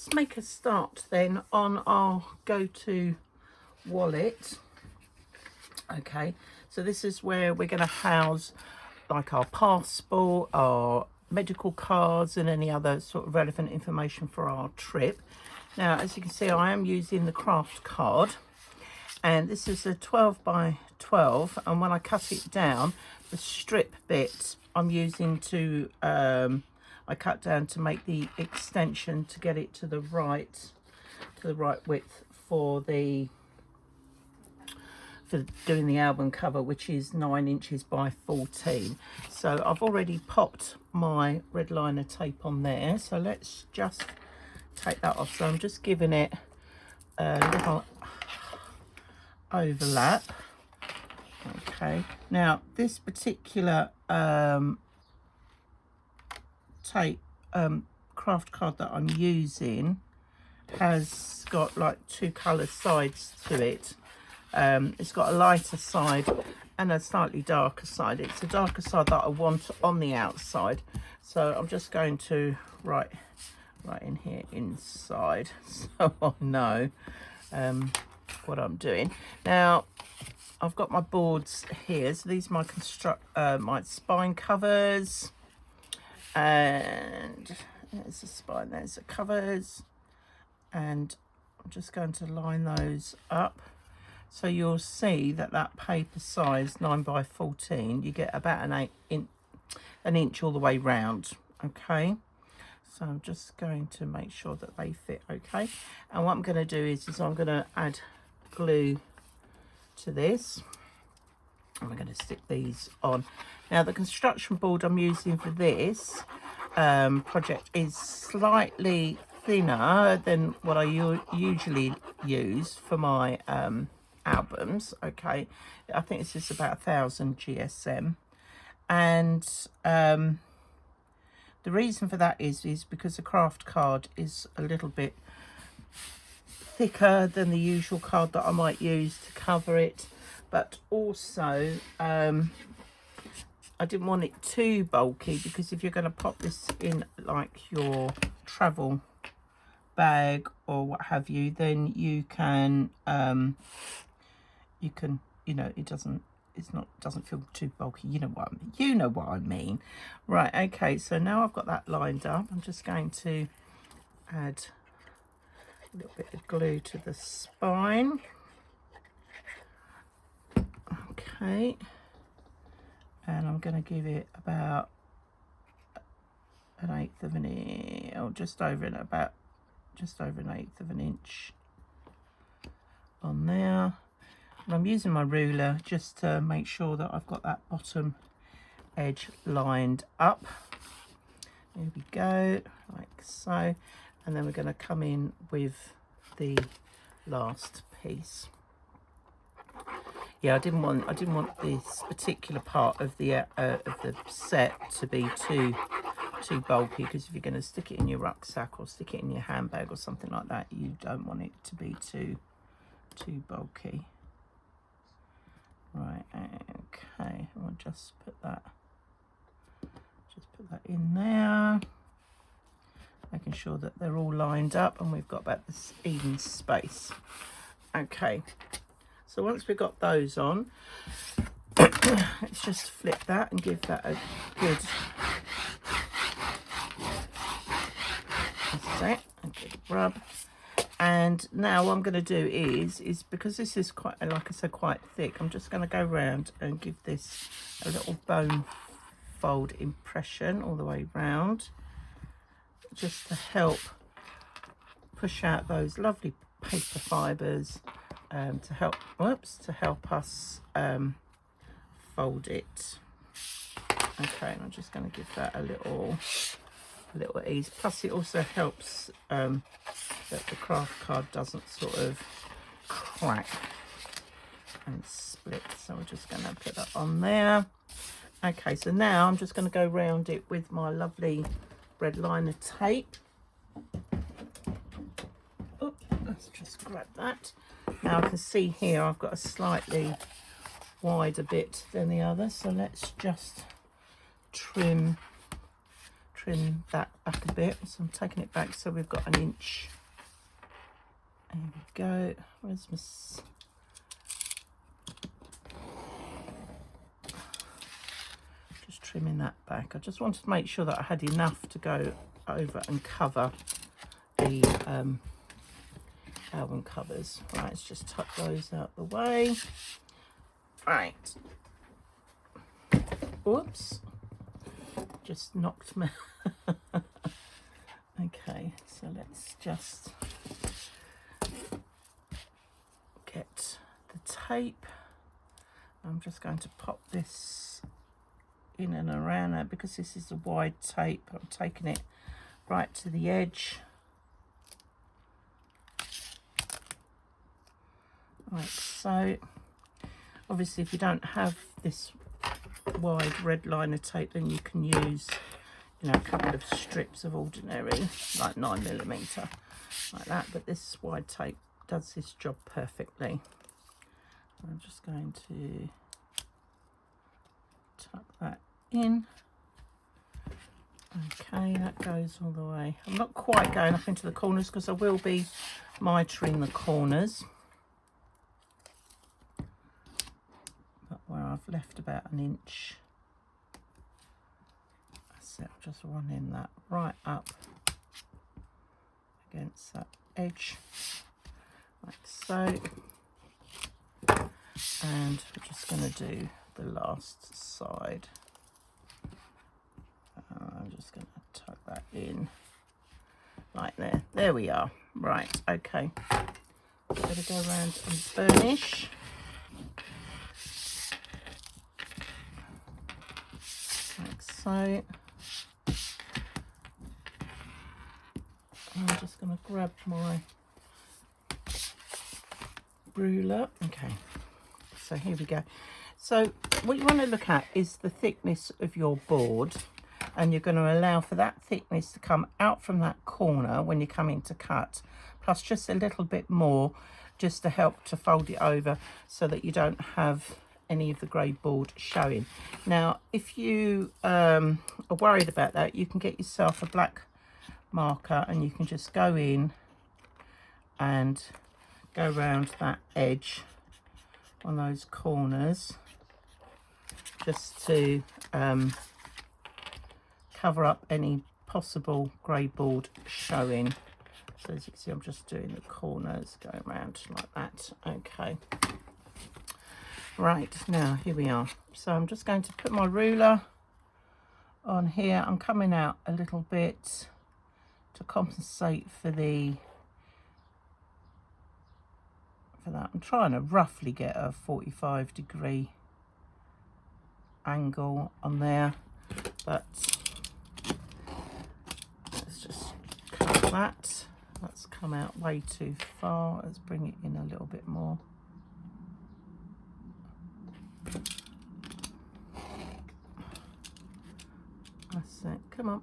let's make a start then on our go-to wallet. Okay, so this is where we're going to house like our passport, our medical cards and any other sort of relevant information for our trip. Now, as you can see, I am using the craft card, and this is a 12 by 12, and when I cut it down, the strip bit I'm using to I cut down to make the extension to get it to the right width for doing the album cover, which is 9 inches by 14. So I've already popped my red liner tape on there, so let's just take that off. So I'm just giving it a little overlap. Okay, now this particular tape craft card that I'm using has got like two colour sides to it. It's got a lighter side and a slightly darker side. It's the darker side that I want on the outside, so I'm just going to write in here inside, so I know what I'm doing. Now I've got my boards here, so these are my my spine covers, and there's the spine, there's the covers, and I'm just going to line those up. So you'll see that that paper size 9 by 14, you get about an inch all the way round. Okay, so I'm just going to make sure that they fit okay. And what I'm going to do is I'm going to add glue to this, and we're going to stick these on. Now the construction board I'm using for this project is slightly thinner than what I usually use for my albums. Okay, I think this is about 1000 GSM, and the reason for that is because the craft card is a little bit thicker than the usual card that I might use to cover it, but also I didn't want it too bulky, because if you're going to pop this in like your travel bag or what have you, then you can you know, it doesn't feel too bulky. You know what I mean. Right, okay, so now I've got that lined up, I'm just going to add a little bit of glue to the spine. Okay, and I'm going to give it about an eighth of an inch, or just over an eighth of an inch on there. And I'm using my ruler just to make sure that I've got that bottom edge lined up. There we go, like so. And then we're going to come in with the last piece. Yeah, I didn't want this particular part of the set to be too bulky, because if you're going to stick it in your rucksack or stick it in your handbag or something like that, you don't want it to be too bulky. Right, okay, I'll just put that in there, making sure that they're all lined up and we've got about this even space. Okay, so once we've got those on, let's just flip that and give that a good rub. And now what I'm going to do is because this is quite, like I said, quite thick, I'm just going to go around and give this a little bone fold impression all the way round, just to help push out those lovely paper fibers, to help us fold it. Okay, and I'm just going to give that a little ease. Plus it also helps that the craft card doesn't sort of crack and split. So we're just going to put that on there. Okay, so now I'm just going to go round it with my lovely red liner tape. Oh, let's just grab that. Now I can see here I've got a slightly wider bit than the other, so let's just trim that back a bit. So I'm taking it back so we've got an inch There we go. Where's my... Just trimming that back. I just wanted to make sure that I had enough to go over and cover the album covers. Right, let's just tuck those out the way. Right. Whoops. Just knocked me. Okay, so let's just get the tape. I'm just going to pop this in and around that because this is a wide tape. I'm taking it right to the edge. Like so. Obviously, if you don't have this wide red liner tape, then you can use, you know, a couple of strips of ordinary, like 9mm, like that. But this wide tape does this job perfectly. I'm just going to tuck that in. Okay, that goes all the way. I'm not quite going up into the corners because I will be mitering the corners. But where I've left about an inch, that's it. Just running that right up against that edge, like so. And we're just going to do the last side. I'm just going to tuck that in like there. There we are. Right, okay. Better go around and burnish. Like so. I'm just going to grab my ruler. Okay. So here we go. So what you want to look at is the thickness of your board, and you're going to allow for that thickness to come out from that corner when you're coming to cut, plus just a little bit more just to help to fold it over so that you don't have any of the grey board showing. Now if you are worried about that, you can get yourself a black marker and you can just go in and go around that edge on those corners just to cover up any possible grey board showing. So as you can see, I'm just doing the corners, going around like that. Okay, right, now here we are. So I'm just going to put my ruler on here. I'm coming out a little bit to compensate for that. I'm trying to roughly get a 45-degree angle on there, but let's just cut that. That's come out way too far. Let's bring it in a little bit more. That's it. Come on.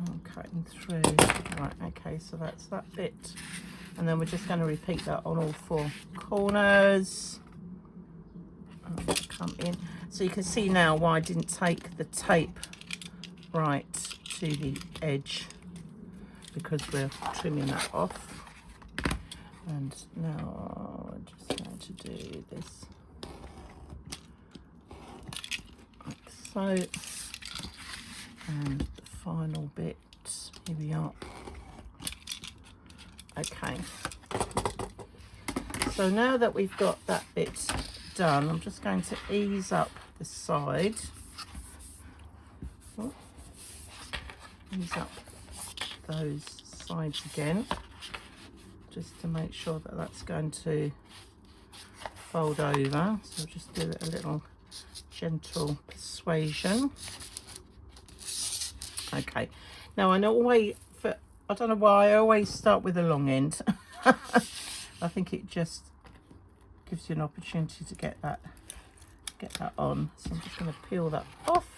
I'm cutting through. Right, okay, so that's that bit. And then we're just going to repeat that on all four corners. Come in. So you can see now why I didn't take the tape right to the edge, because we're trimming that off. And now I'm just going to do this like so. And the final bit, here we are. Okay, so now that we've got that bit done, I'm just going to ease up the side. Oh, ease up those sides again, just to make sure that that's going to fold over. So I'll just do it a little gentle persuasion. Okay, now I know I don't know why I always start with the long end. I think it just gives you an opportunity to get that on. So I'm just going to peel that off.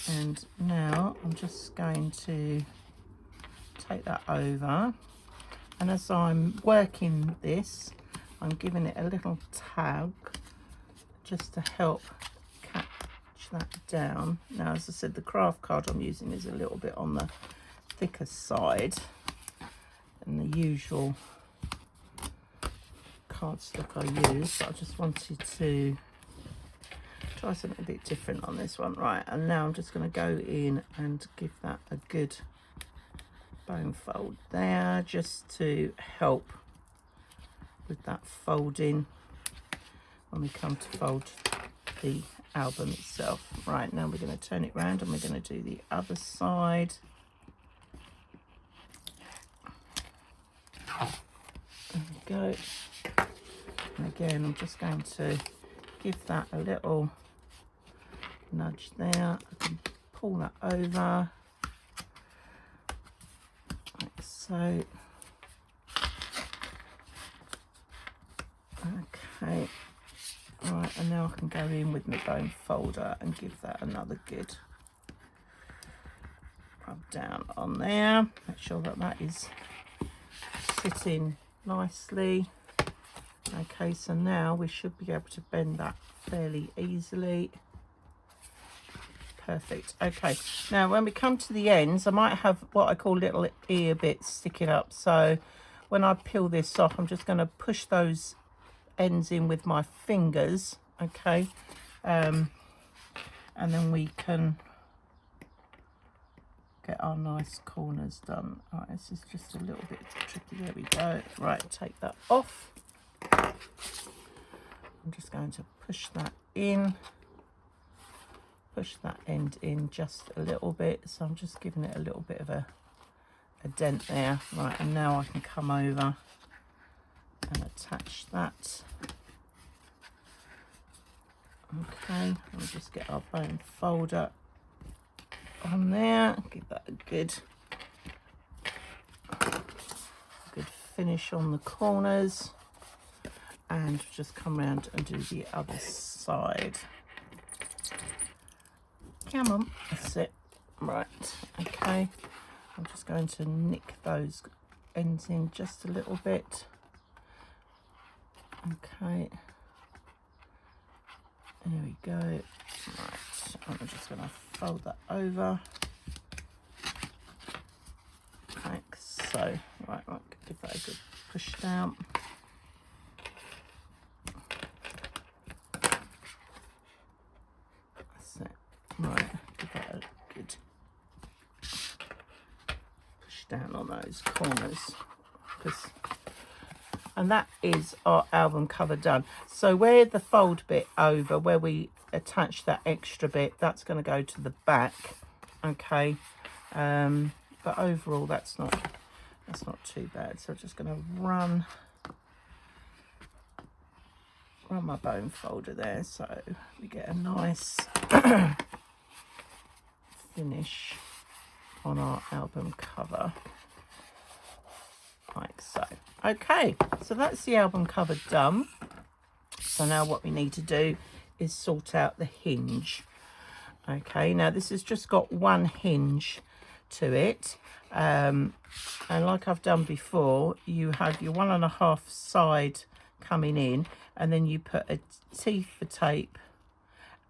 And now I'm just going to take that over. And as I'm working this, I'm giving it a little tag just to help catch that down. Now, as I said, the craft card I'm using is a little bit on the thicker side, and the usual cardstock I use, but I just wanted to try something a bit different on this one. Right, and now I'm just going to go in and give that a good bone fold there, just to help with that folding when we come to fold the album itself. Right, now we're going to turn it around and we're going to do the other side. There we go. And again, I'm just going to give that a little nudge there. I can pull that over like so. Okay, all right, and now I can go in with my bone folder and give that another good rub down on there. Make sure that that is sitting nicely. Okay, so now we should be able to bend that fairly easily. Perfect. Okay, now when we come to the ends, I might have what I call little ear bits sticking up. So when I peel this off, I'm just going to push those ends in with my fingers. Okay, and then we can get our nice corners done. All right, this is just a little bit tricky. There we go. Right, take that off. I'm just going to push that in, push that end in just a little bit. So I'm just giving it a little bit of a dent there. Right, and now I can come over and attach that. Okay, we'll just get our bone folder on there, give that a good finish on the corners, and just come around and do the other side. Come on, that's it. Right, okay, I'm just going to nick those ends in just a little bit. Okay, there we go. Right, I'm just going to fold that over like so. Right, give that a good push down. That's it. Right, give that a good push down on those corners. And that is our album cover done. So where the fold bit over, where we attach that extra bit, that's going to go to the back. Okay, but overall that's not too bad. So I'm just going to run my bone folder there, so we get a nice finish on our album cover. Like so. Okay, so that's the album cover done. So now what we need to do is sort out the hinge. Okay, now this has just got one hinge to it, and like I've done before, you have your 1.5 side coming in, and then you put a T for tape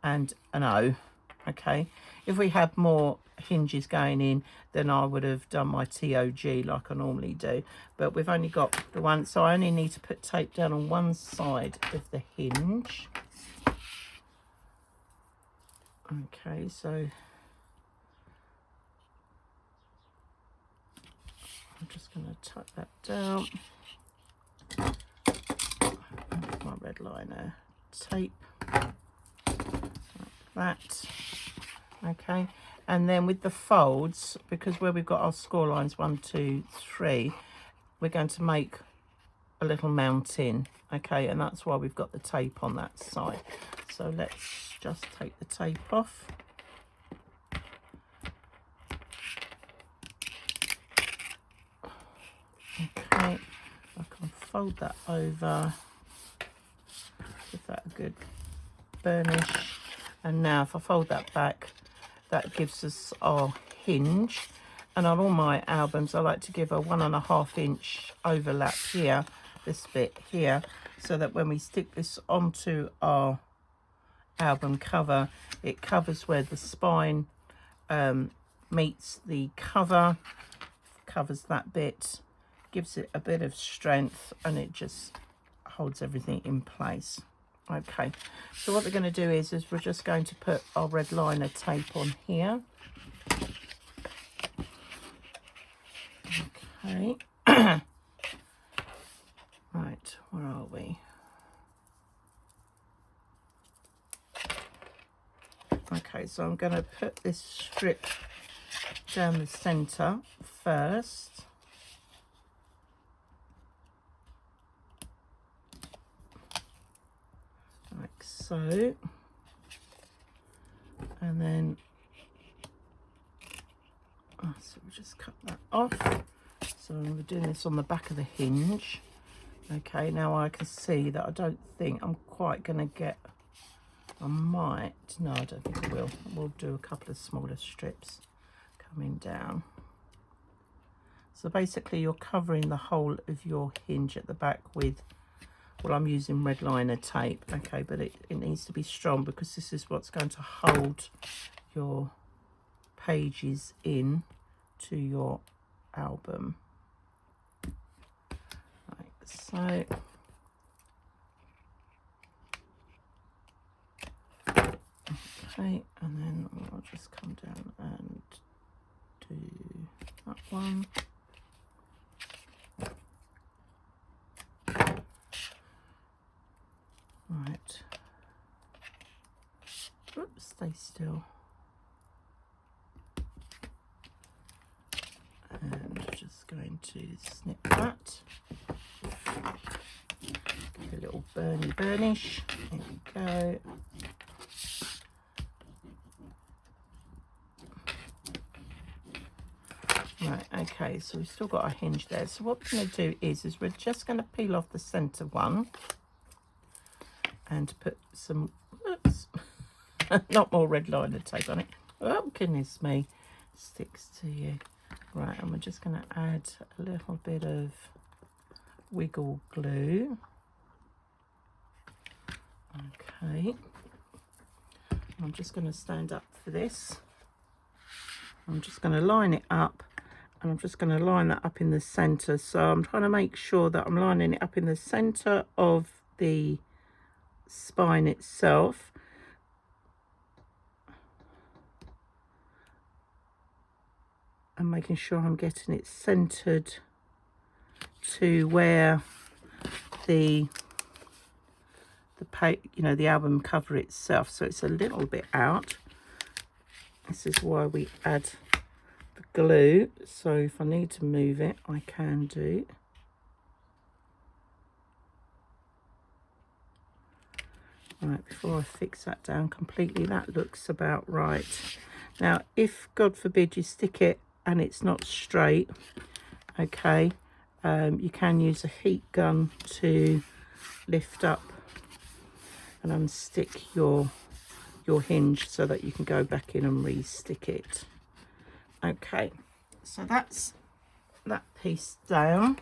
and an O. Okay, if we had more hinges going in, then I would have done my TOG like I normally do, but we've only got the one, so I only need to put tape down on one side of the hinge. Okay, so I'm just going to tuck that down. My red liner tape like that. Okay, and then with the folds, because where we've got our score lines 1, 2, 3, we're going to make a little mountain. Okay, and that's why we've got the tape on that side. So let's just take the tape off. Okay, I can fold that over, give that a good burnish, and now if I fold that back, that gives us our hinge. And on all my albums I like to give a 1.5 inch overlap here, this bit here, so that when we stick this onto our album cover, it covers where the spine meets the cover, covers that bit, gives it a bit of strength, and it just holds everything in place. Okay, so what we're going to do is we're just going to put our red liner tape on here. Okay. Right, where are we? Okay, so I'm going to put this strip down the centre first. Like so. And then, so we'll just cut that off. So we're doing this on the back of the hinge. Okay, now I can see that I don't think I'm quite going to get, I might, no, I don't think I will. We'll do a couple of smaller strips coming down. So basically you're covering the whole of your hinge at the back with, well, I'm using red liner tape, okay, but it needs to be strong because this is what's going to hold your pages in to your album. So, okay, and then I'll just come down and do that one. Right. Oops, stay still. And just going to snip that. Give it a little burnish. There we go. Right, okay, so we've still got our hinge there. So what we're going to do is we're just going to peel off the centre one and put some, oops, not more red liner tape on it. Oh, goodness me, sticks to you. Right, and we're just going to add a little bit of wiggle glue. Okay, I'm just going to stand up for this. I'm just going to line it up, and I'm just going to line that up in the centre. So I'm trying to make sure that I'm lining it up in the centre of the spine itself. And making sure I'm getting it centered to where the the album cover itself, so it's a little bit out. This is why we add the glue, so if I need to move it I can do. Right, before I fix that down completely, that looks about right. Now if God forbid you stick it and it's not straight, okay, you can use a heat gun to lift up and unstick your hinge so that you can go back in and re-stick it. Okay, so that's that piece down.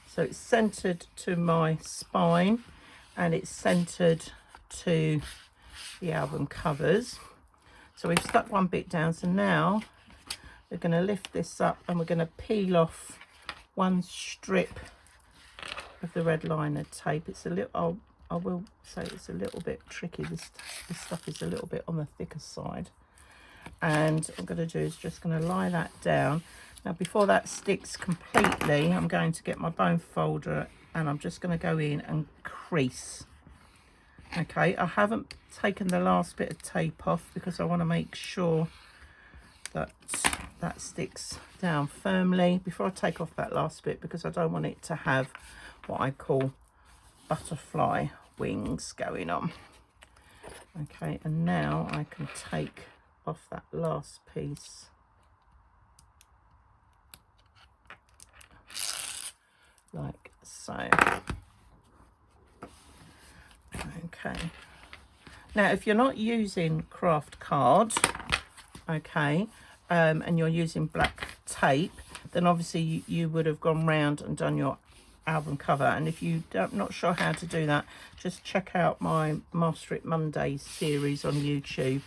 So it's centered to my spine and it's centered to the album covers. So we've stuck one bit down, so now we're going to lift this up and we're going to peel off one strip of the red liner tape. It's a little, I will say it's a little bit tricky. This stuff is a little bit on the thicker side. And what I'm going to do is just going to lie that down. Now before that sticks completely, I'm going to get my bone folder and I'm just going to go in and crease. Okay, I haven't taken the last bit of tape off because I want to make sure that that sticks down firmly before I take off that last bit, because I don't want it to have what I call butterfly wings going on. Okay, and now I can take off that last piece. Like so. Okay, now if you're not using craft card, okay, and you're using black tape, then obviously you would have gone round and done your album cover. And if you don't, not sure how to do that, just check out my Master It Monday series on YouTube,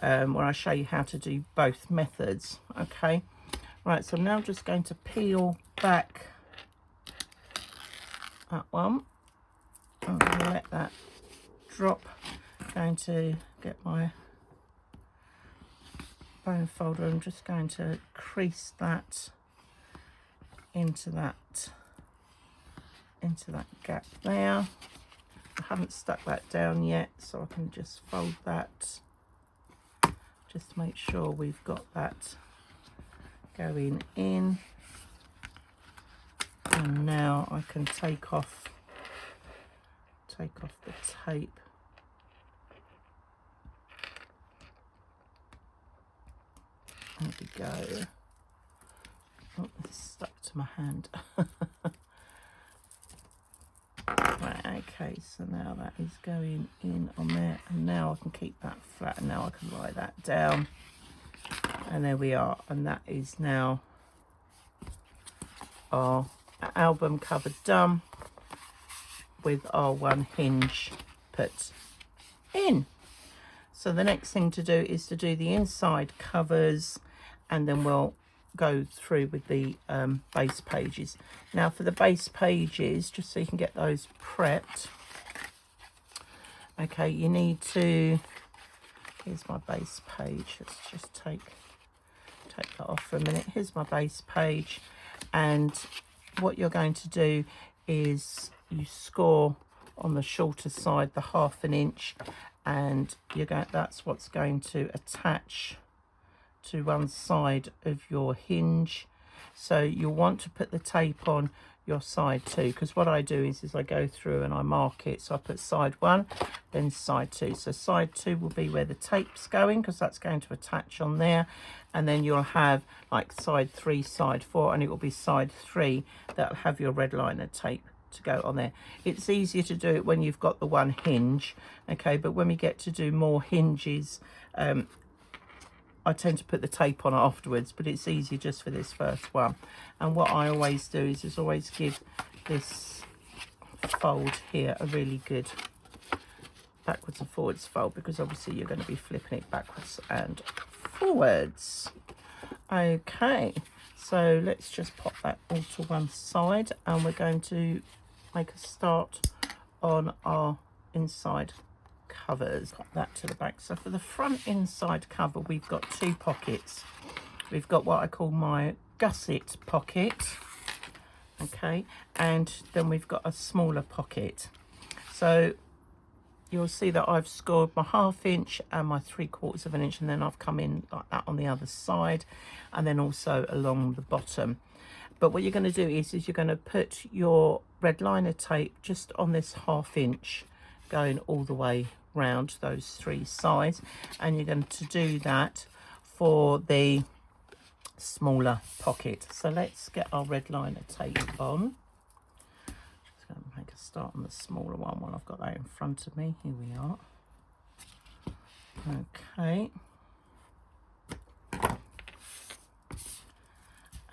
where I show you how to do both methods. Okay, right, so I'm now just going to peel back that one. I'm going to let that drop. Going to get my bone folder. I'm just going to crease that into that gap there. I haven't stuck that down yet, so I can just fold that just to make sure we've got that going in. And now I can take off the tape. There we go. Oh, it's stuck to my hand. Right, okay, so now that is going in on there, and now I can keep that flat, and now I can lie that down, and there we are, and that is now our album cover done with our one hinge put in. So the next thing to do is to do the inside covers, and then we'll go through with the base pages. Now for the base pages, just so you can get those prepped, okay, you need to, here's my base page. Let's just take that off for a minute. Here's my base page, and what you're going to do is you score on the shorter side the 1/2 inch, and that's what's going to attach to one side of your hinge. So you'll want to put the tape on your side 2, because what I do is I go through and I mark it. So I put side 1, then side 2. So side 2 will be where the tape's going, because that's going to attach on there, and then you'll have like side 3, side 4, and it will be side 3 that'll have your red liner tape to go on there. It's easier to do it when you've got the one hinge, okay, but when we get to do more hinges, I tend to put the tape on afterwards, but it's easier just for this first one. And what I always do is always give this fold here a really good backwards and forwards fold, because obviously you're going to be flipping it backwards and forwards. Okay, so let's just pop that all to one side, and we're going to make a start on our inside covers. Pop that to the back. So for the front inside cover, we've got 2 pockets. We've got what I call my gusset pocket, okay, and then we've got a smaller pocket. So you'll see that I've scored my 1/2 inch and my 3/4 inch, and then I've come in like that on the other side, and then also along the bottom. But what you're going to do is you're going to put your red liner tape just on this 1/2 inch, going all the way round those 3 sides, and you're going to do that for the smaller pocket. So let's get our red liner tape on. Just going to make a start on the smaller one while I've got that in front of me. Here we are. Okay,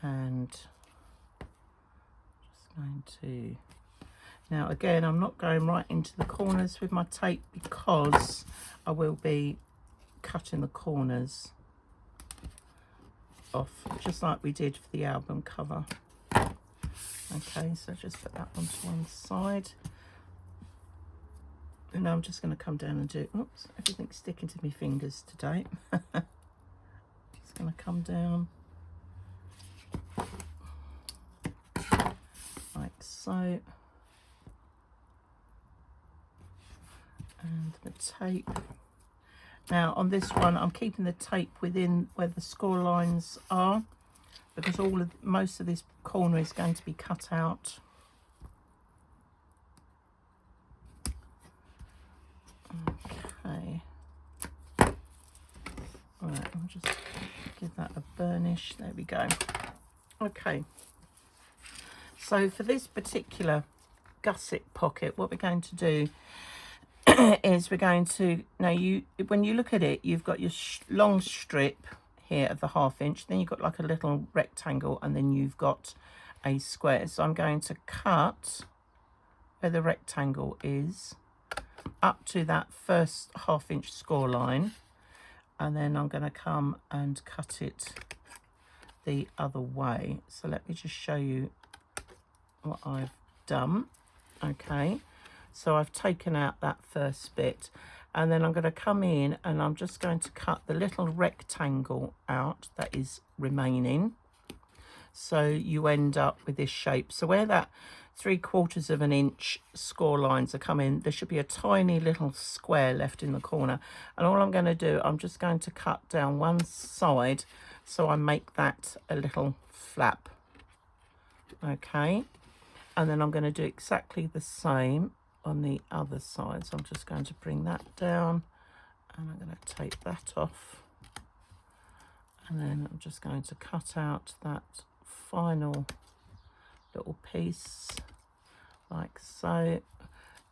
and just going to, now again, I'm not going right into the corners with my tape, because I will be cutting the corners off, just like we did for the album cover. Okay, so just put that one to one side. And now I'm just going to come down and do, oops, everything's sticking to my fingers today. Just going to come down like so. And the tape. Now on this one, I'm keeping the tape within where the score lines are, because most of this corner is going to be cut out. Okay. All right, I'll just give that a burnish. There we go. Okay. So for this particular gusset pocket, what we're going to do is we're going to, now when you look at it, you've got your long strip here of the 1/2 inch, then you've got like a little rectangle, and then you've got a square. So I'm going to cut where the rectangle is up to that first 1/2 inch score line, and then I'm going to come and cut it the other way. So let me just show you what I've done. Okay, so I've taken out that first bit, and then I'm going to come in and I'm just going to cut the little rectangle out that is remaining, so you end up with this shape. So where that 3/4 of an inch score lines are coming, there should be a tiny little square left in the corner, and all I'm going to do, I'm just going to cut down one side so I make that a little flap. Okay, and then I'm going to do exactly the same on the other side. So I'm just going to bring that down, and I'm going to take that off, and then I'm just going to cut out that final little piece like so,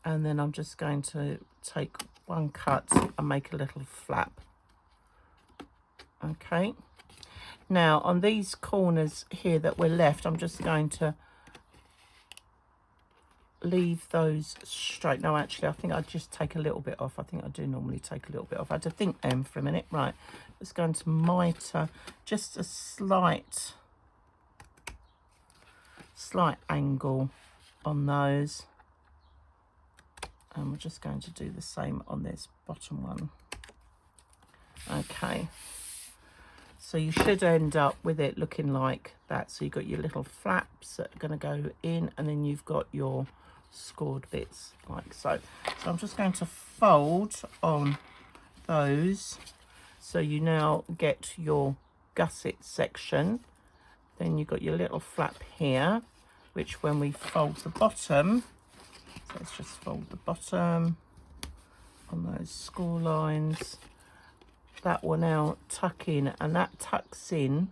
and then I'm just going to take one cut and make a little flap. Okay, now on these corners here that we're left, I'm just going to leave those straight. No, actually, I think I'd just take a little bit off. I think I do normally take a little bit off. I had to think then for a minute. Right, just going to mitre just a slight angle on those, and we're just going to do the same on this bottom one. Okay, so you should end up with it looking like that. So you've got your little flaps that are going to go in, and then you've got your scored bits like so. So I'm just going to fold on those, so you now get your gusset section. Then you've got your little flap here, which when we fold the bottom, so let's just fold the bottom on those score lines, that will now tuck in, and that tucks in,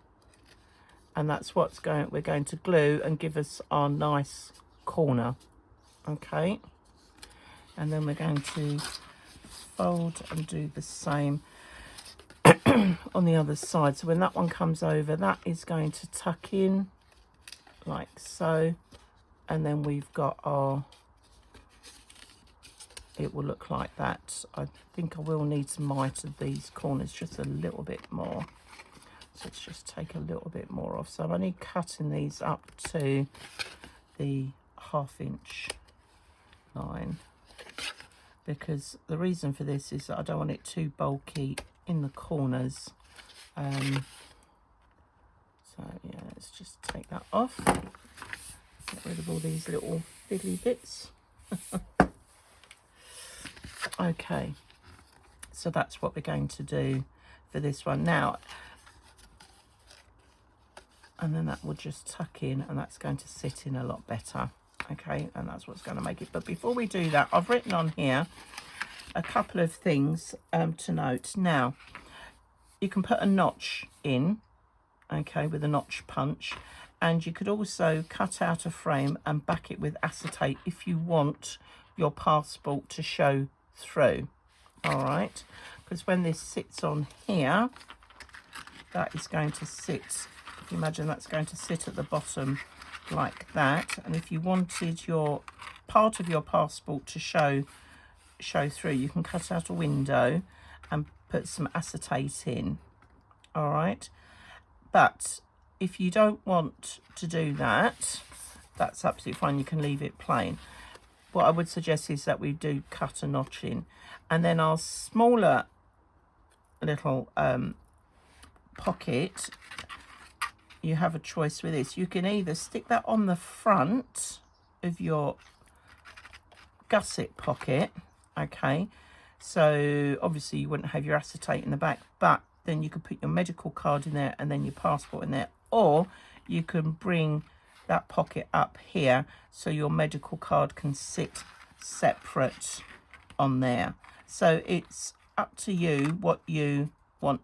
and that's what's we're going to glue and give us our nice corner. Okay, and then we're going to fold and do the same on the other side. So when that one comes over, that is going to tuck in like so, and then we've got our, it will look like that. I think I will need to mitre these corners just a little bit more, so let's just take a little bit more off. So I'm only cutting these up to the 1/2 inch line, because the reason for this is that I don't want it too bulky in the corners. So yeah, let's just take that off, get rid of all these little fiddly bits. Okay, so that's what we're going to do for this one now, and then that will just tuck in, and that's going to sit in a lot better. Okay, and that's what's going to make it. But before we do that, I've written on here a couple of things to note. Now, you can put a notch in, okay, with a notch punch, and you could also cut out a frame and back it with acetate if you want your passport to show through. All right, because when this sits on here, that is going to sit, if you imagine, that's going to sit at the bottom like that. And if you wanted your part of your passport to show through, you can cut out a window and put some acetate in. All right, but if you don't want to do that, that's absolutely fine, you can leave it plain. What I would suggest is that we do cut a notch in, and then our smaller little pocket, you have a choice with this. You can either stick that on the front of your gusset pocket, okay, so obviously you wouldn't have your acetate in the back, but then you could put your medical card in there and then your passport in there, or you can bring that pocket up here so your medical card can sit separate on there. So it's up to you what you want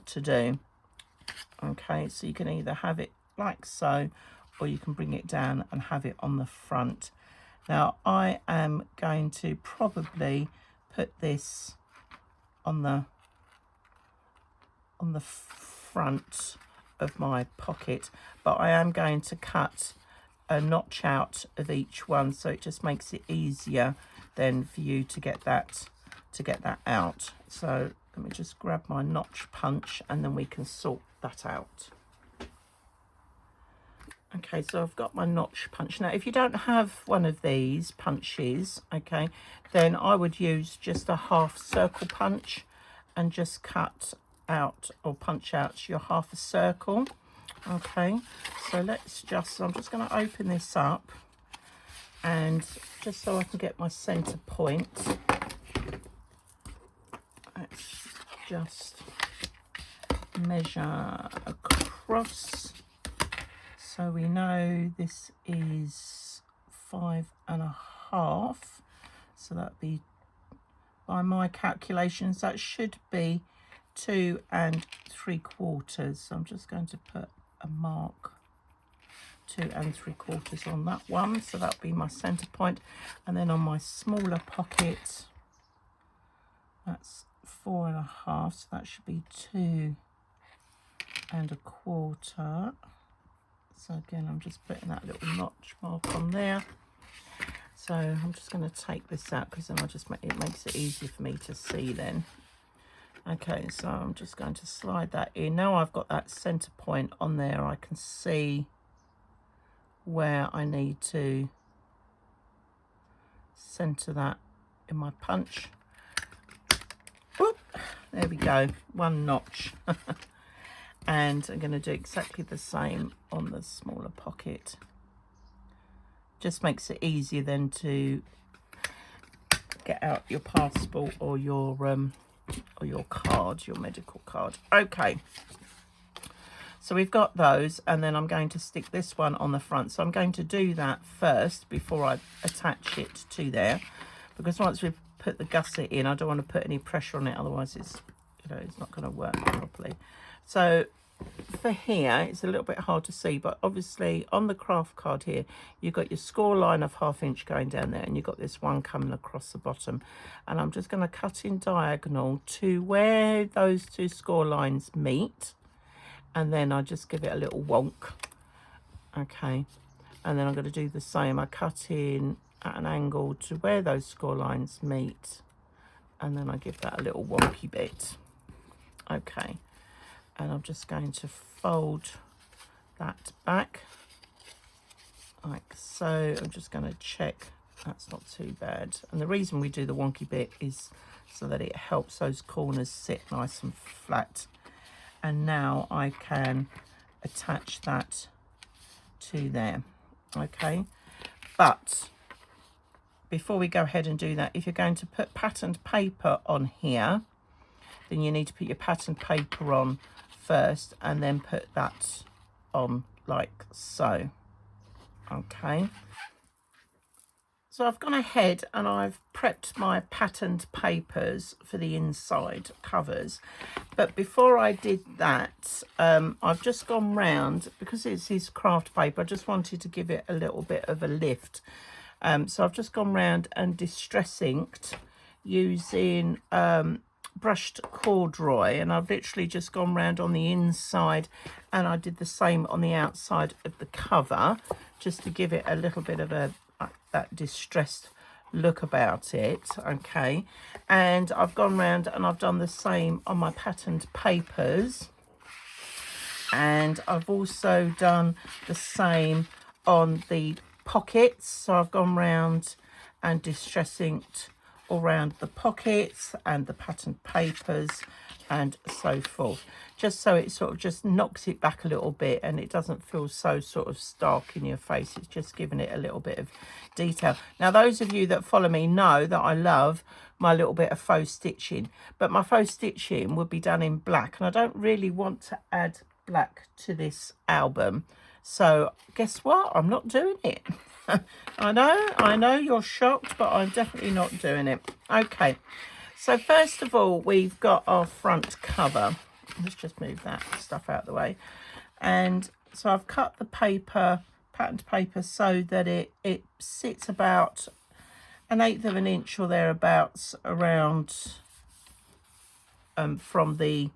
to do. Okay, so you can either have it like so, or you can bring it down and have it on the front. Now I am going to probably put this on the front of my pocket, but I am going to cut a notch out of each one, so it just makes it easier then for you to get that out. So let me just grab my notch punch, and then we can sort that out. Okay, so I've got my notch punch. Now, if you don't have one of these punches, okay, then I would use just a half circle punch and just cut out or punch out your half a circle. Okay, so let's just, I'm just going to open this up, and just so I can get my center point, let's just measure across. So we know this is 5.5, so that'd be, by my calculations, that should be 2 3/4. So I'm just going to put a mark 2 3/4 on that one, so that'll be my center point. And then on my smaller pocket, that's 4.5, so that should be 2 1/4. So again, I'm just putting that little notch mark on there. So I'm just going to take this out, because then it makes it easier for me to see then. Okay, so I'm just going to slide that in. Now I've got that center point on there, I can see where I need to center that in my punch. Whoop, there we go, one notch. And I'm going to do exactly the same on the smaller pocket. Just makes it easier then to get out your passport or your card, your medical card. Okay, so we've got those, and then I'm going to stick this one on the front. So I'm going to do that first before I attach it to there, because once we've put the gusset in, I don't want to put any pressure on it, otherwise it's, you know, it's not going to work properly. So for here, it's a little bit hard to see, but obviously on the craft card here, you've got your score line of 1/2 inch going down there, and you've got this one coming across the bottom. And I'm just going to cut in diagonal to where those two score lines meet, and then I just give it a little wonk. Okay, and then I'm going to do the same. I cut in at an angle to where those score lines meet, and then I give that a little wonky bit. Okay, and I'm just going to fold that back like so. I'm just going to check that's not too bad, and the reason we do the wonky bit is so that it helps those corners sit nice and flat. And now I can attach that to there. Okay, but before we go ahead and do that, if you're going to put patterned paper on here, then you need to put your patterned paper on first, and then put that on like so. Okay, so I've gone ahead and I've prepped my patterned papers for the inside covers, but before I did that, I've just gone round, because it's this craft paper, I just wanted to give it a little bit of a lift. So I've just gone round and distress inked using brushed corduroy, and I've literally just gone round on the inside, and I did the same on the outside of the cover, just to give it a little bit of a that distressed look about it. Okay, and I've gone round and I've done the same on my patterned papers, and I've also done the same on the pockets. So I've gone round and distress inked all around the pockets and the patterned papers and so forth, just so it sort of just knocks it back a little bit and it doesn't feel so sort of stark in your face. It's just giving it a little bit of detail. Now, those of you that follow me know that I love my little bit of faux stitching, but my faux stitching would be done in black, and I don't really want to add black to this album. So guess what? I'm not doing it. I know you're shocked, but I'm definitely not doing it. Okay, so first of all, we've got our front cover. Let's just move that stuff out of the way. And so I've cut the paper, patterned paper, so that it sits about 1/8 of an inch or thereabouts around from the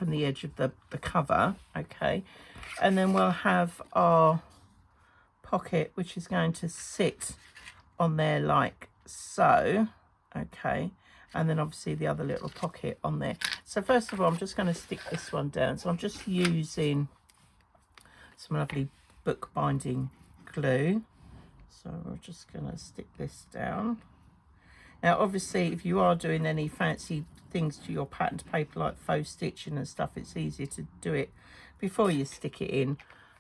edge of the cover. Okay, and then we'll have our pocket, which is going to sit on there like so. Okay, and then obviously the other little pocket on there. So first of all, I'm just going to stick this one down. So I'm just using some lovely bookbinding glue. So we're just going to stick this down. Now obviously if you are doing any fancy things to your patterned paper like faux stitching and stuff, it's easier to do it before you stick it in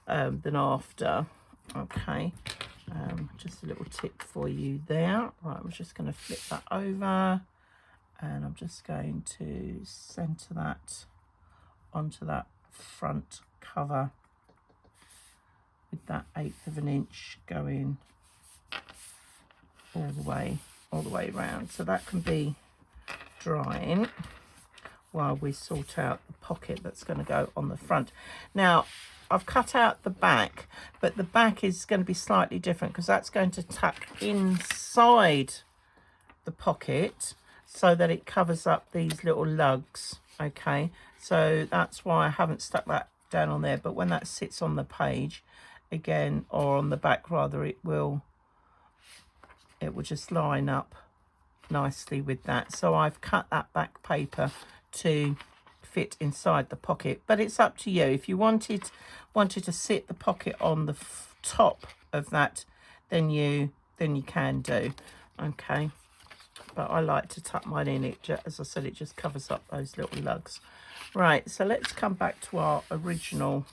than after. Okay, just a little tip for you there. Right, I'm just going to flip that over and I'm just going to center that onto that front cover with that 1/8 of an inch going all the way around, so that can be drying while we sort out the pocket that's going to go on the front. Now I've cut out the back, but the back is going to be slightly different because that's going to tuck inside the pocket so that it covers up these little lugs. Okay, so that's why I haven't stuck that down on there, but when that sits on the page again, or on the back rather, it will just line up nicely with that. So I've cut that back paper to fit inside the pocket, but it's up to you. If you wanted to sit the pocket on the top of that, then you can do. Okay, but I like to tuck mine in. It, as I said, it just covers up those little lugs. Right, so let's come back to our original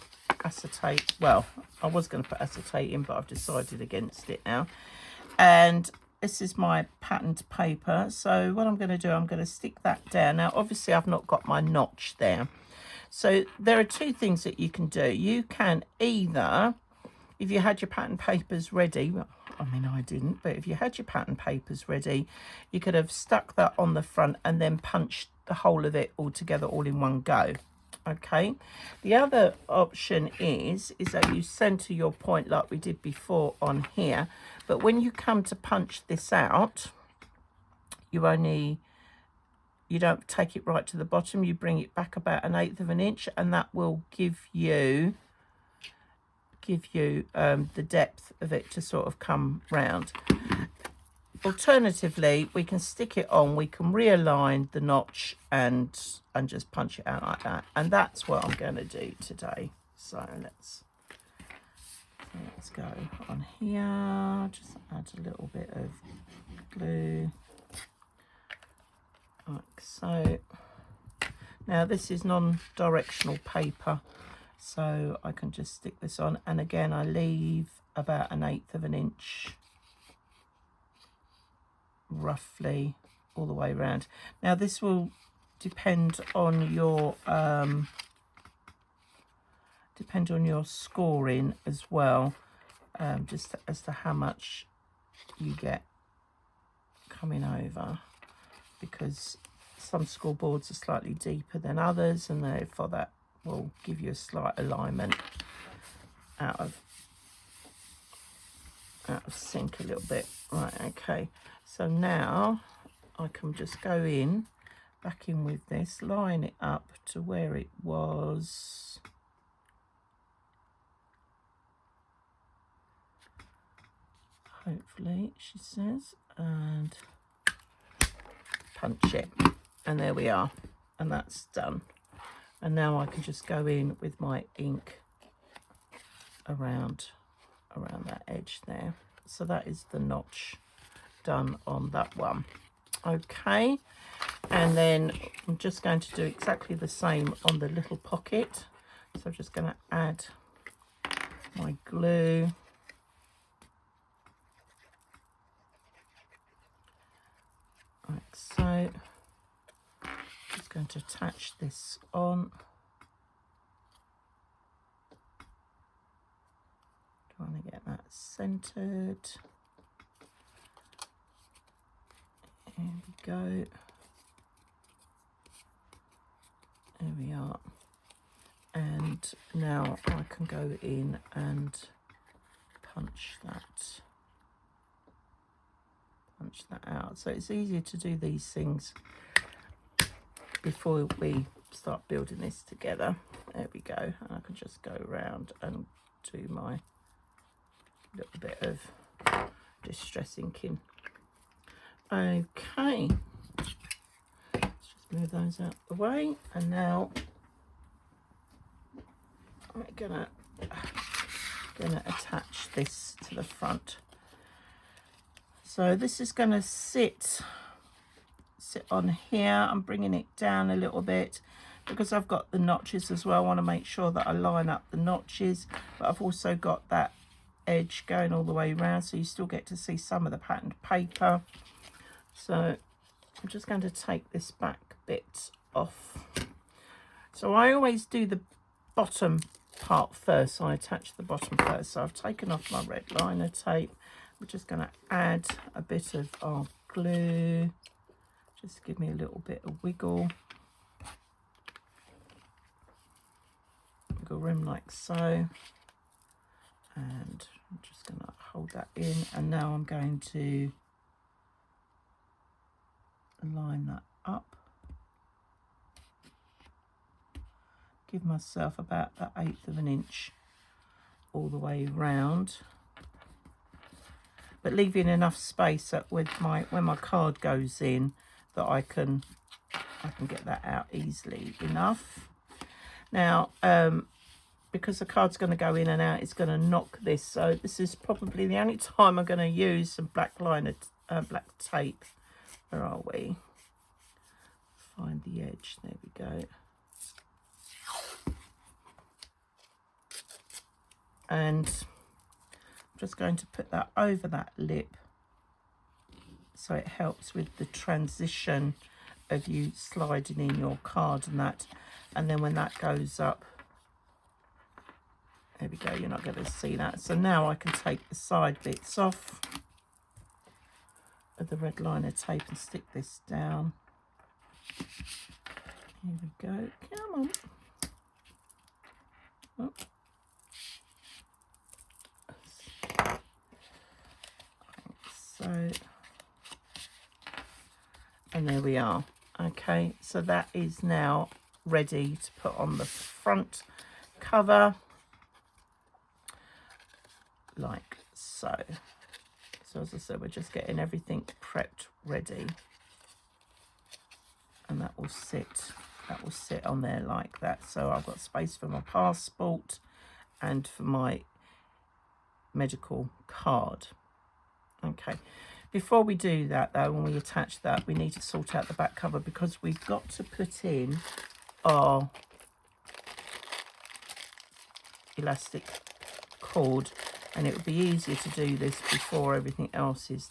acetate. Well, I was going to put acetate in, but I've decided against it now. And this is my patterned paper. So what I'm going to do, I'm going to stick that down. Now, obviously, I've not got my notch there. So there are two things that you can do. You can either, if you had your pattern papers ready, well, I mean, I didn't, but if you had your pattern papers ready, you could have stuck that on the front and then punched the whole of it all together all in one go. Okay, the other option is that you center your point like we did before on here, but when you come to punch this out, you don't take it right to the bottom, you bring it back about 1/8 of an inch, and that will give you the depth of it to sort of come round. Alternatively, we can stick it on, we can realign the notch and just punch it out like that, and that's what I'm going to do today. So let's go on here, just add a little bit of glue like so. Now this is non-directional paper, so I can just stick this on, and again I leave about 1/8 of an inch roughly all the way around. Now this will depend on your scoring as well, just as to how much you get coming over, because some scoreboards are slightly deeper than others, and therefore that will give you a slight alignment out of sync a little bit. Right, okay, so now I can just go back in with this, line it up to where it was. Hopefully, she says, and punch it, and there we are, and that's done. And now I can just go in with my ink around that edge there. So that is the notch done on that one. Okay, and then I'm just going to do exactly the same on the little pocket. So I'm just going to add my glue. Like so. Just going to attach this on. Trying to get that centered. There we go. There we are. And now I can go in and punch that out. So it's easier to do these things before we start building this together. There we go. And I can just go around and do my little bit of distress inking. Okay, let's just move those out the way, and now I'm gonna going to attach this to the front. So this is going to sit on here. I'm bringing it down a little bit because I've got the notches as well. I want to make sure that I line up the notches, but I've also got that edge going all the way around, so you still get to see some of the patterned paper. So I'm just going to take this back bit off. So I always do the bottom part first, so I attach the bottom first. So I've taken off my red liner tape. I'm just going to add a bit of our glue, just to give me a little bit of wiggle room like so, and I'm just going to hold that in, and now I'm going to line that up, give myself about the 1/8 of an inch all the way round, but leaving enough space that with when my card goes in that I can get that out easily enough. Now because the card's going to go in and out, it's going to knock this, so this is probably the only time I'm going to use some black liner black tape. Where are we? Find the edge. There we go. And I'm just going to put that over that lip so it helps with the transition of you sliding in your card and that. And then when that goes up, there we go, you're not going to see that. So now I can take the side bits off of the red liner tape and stick this down. Here we go. Come on. Oh. So, and there we are. Okay, so that is now ready to put on the front cover, like so. So as I said, we're just getting everything prepped ready, and that will sit on there like that. So I've got space for my passport and for my medical card. Okay, before we do that though, when we attach that, we need to sort out the back cover, because we've got to put in our elastic cord, and it would be easier to do this before everything else is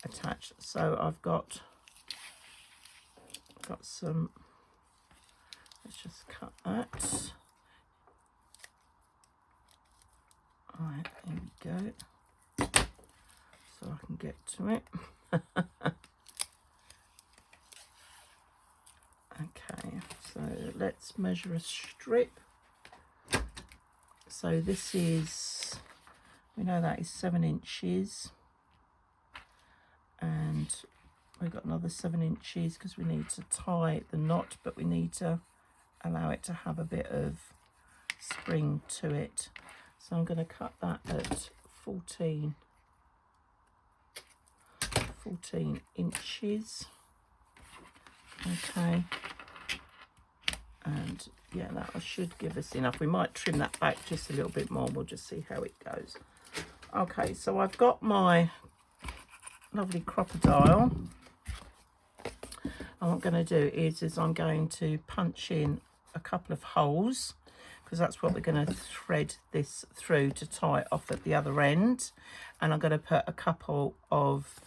attached. So I've got some, let's just cut that. All right, there we go. So I can get to it. Okay, so let's measure a strip. So this is, we know that is 7 inches, and we've got another 7 inches because we need to tie the knot, but we need to allow it to have a bit of spring to it. So I'm going to cut that at 14 inches. Okay, and yeah, that should give us enough. We might trim that back just a little bit more. We'll just see how it goes. Okay, so I've got my lovely crocodile, and what I'm going to do is I'm going to punch in a couple of holes, because that's what we're going to thread this through to tie it off at the other end. And I'm going to put a couple of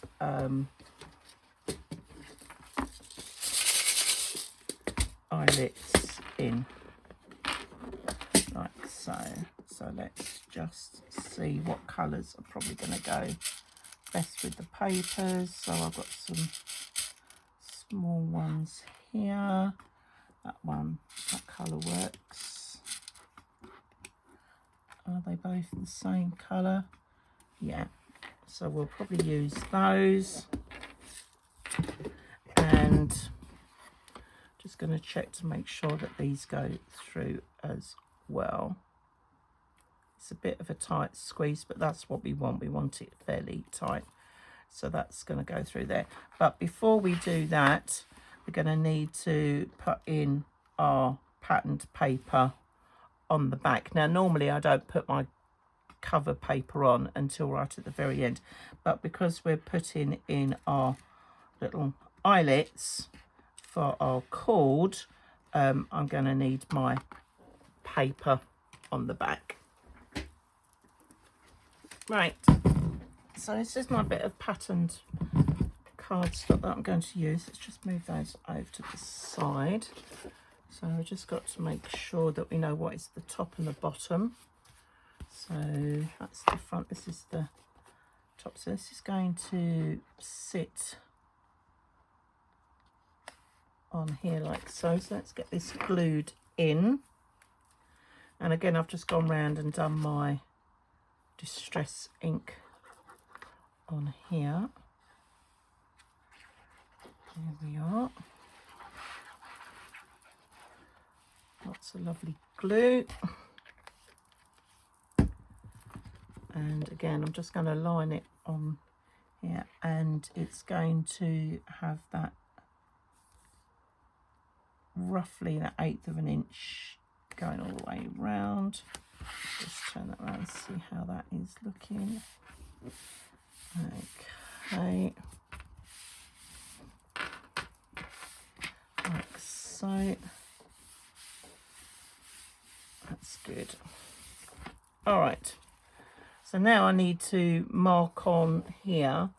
eyelets in, like so. So let's just see what colours are probably going to go best with the papers. So I've got some small ones here. That one, that colour works. Are they both the same colour? Yeah, so we'll probably use those. And just going to check to make sure that these go through as well. It's a bit of a tight squeeze, but that's what we want. We want it fairly tight. So that's going to go through there. But before we do that, we're going to need to put in our patterned paper on the back. Now, normally I don't put my cover paper on until right at the very end. But because we're putting in our little eyelets for our cord, I'm going to need my paper on the back. Right, so this is my bit of patterned cardstock that I'm going to use. Let's just move those over to the side. So I've just got to make sure that we know what is the top and the bottom. So that's the front, this is the top. So this is going to sit on here like so. So let's get this glued in. And again, I've just gone round and done my distress ink on here. There we are. Lots of lovely glue. And again, I'm just going to line it on here, and it's going to have that roughly that 1/8 of an inch going all the way round. Just turn that around and see how that is looking. Okay. Like so. That's good. All right. So now I need to mark on here. I'm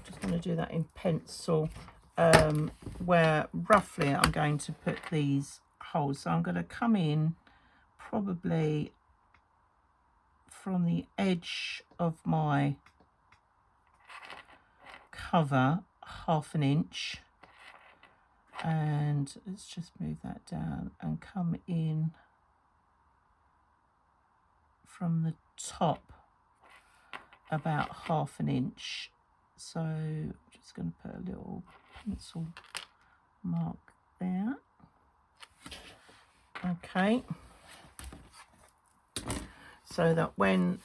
just going to do that in pencil, where roughly I'm going to put these holes. So I'm going to come in probably from the edge of my cover 1/2 inch, and let's just move that down and come in from the top about 1/2 inch. So I'm just going to put a little pencil mark there. Okay, so that when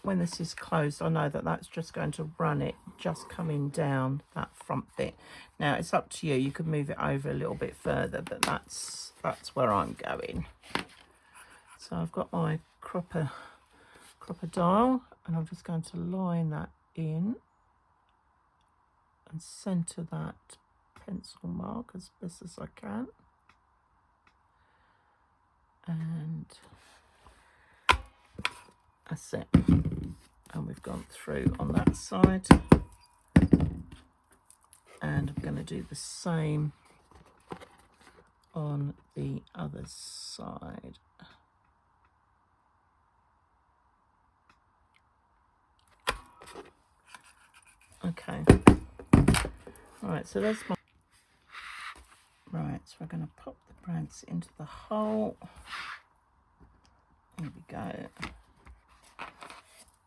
this is closed, I know that that's just going to run it just coming down that front bit. Now it's up to you, you could move it over a little bit further, but that's where I'm going. So I've got my cropper dial, and I'm just going to line that in and centre that pencil mark as best as I can. And that's it. And we've gone through on that side. And I'm going to do the same on the other side. Okay. All right, so that's my... Right, so we're going to pop the brads into the hole. There we go.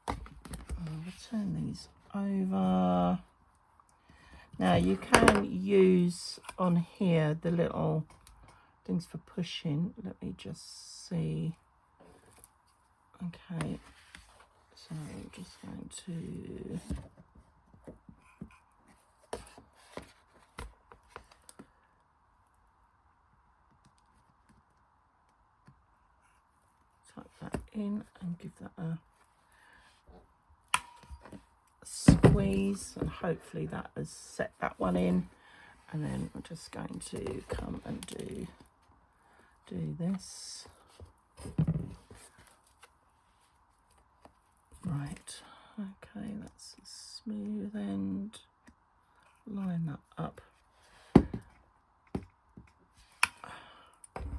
We'll turn these over. Now you can use on here the little things for pushing. Let me just see. Okay, so I'm just going to tuck that in and give that a squeeze, and hopefully that has set that one in. And then I'm just going to come and do this. Right, okay, that's a smooth end. Line that up.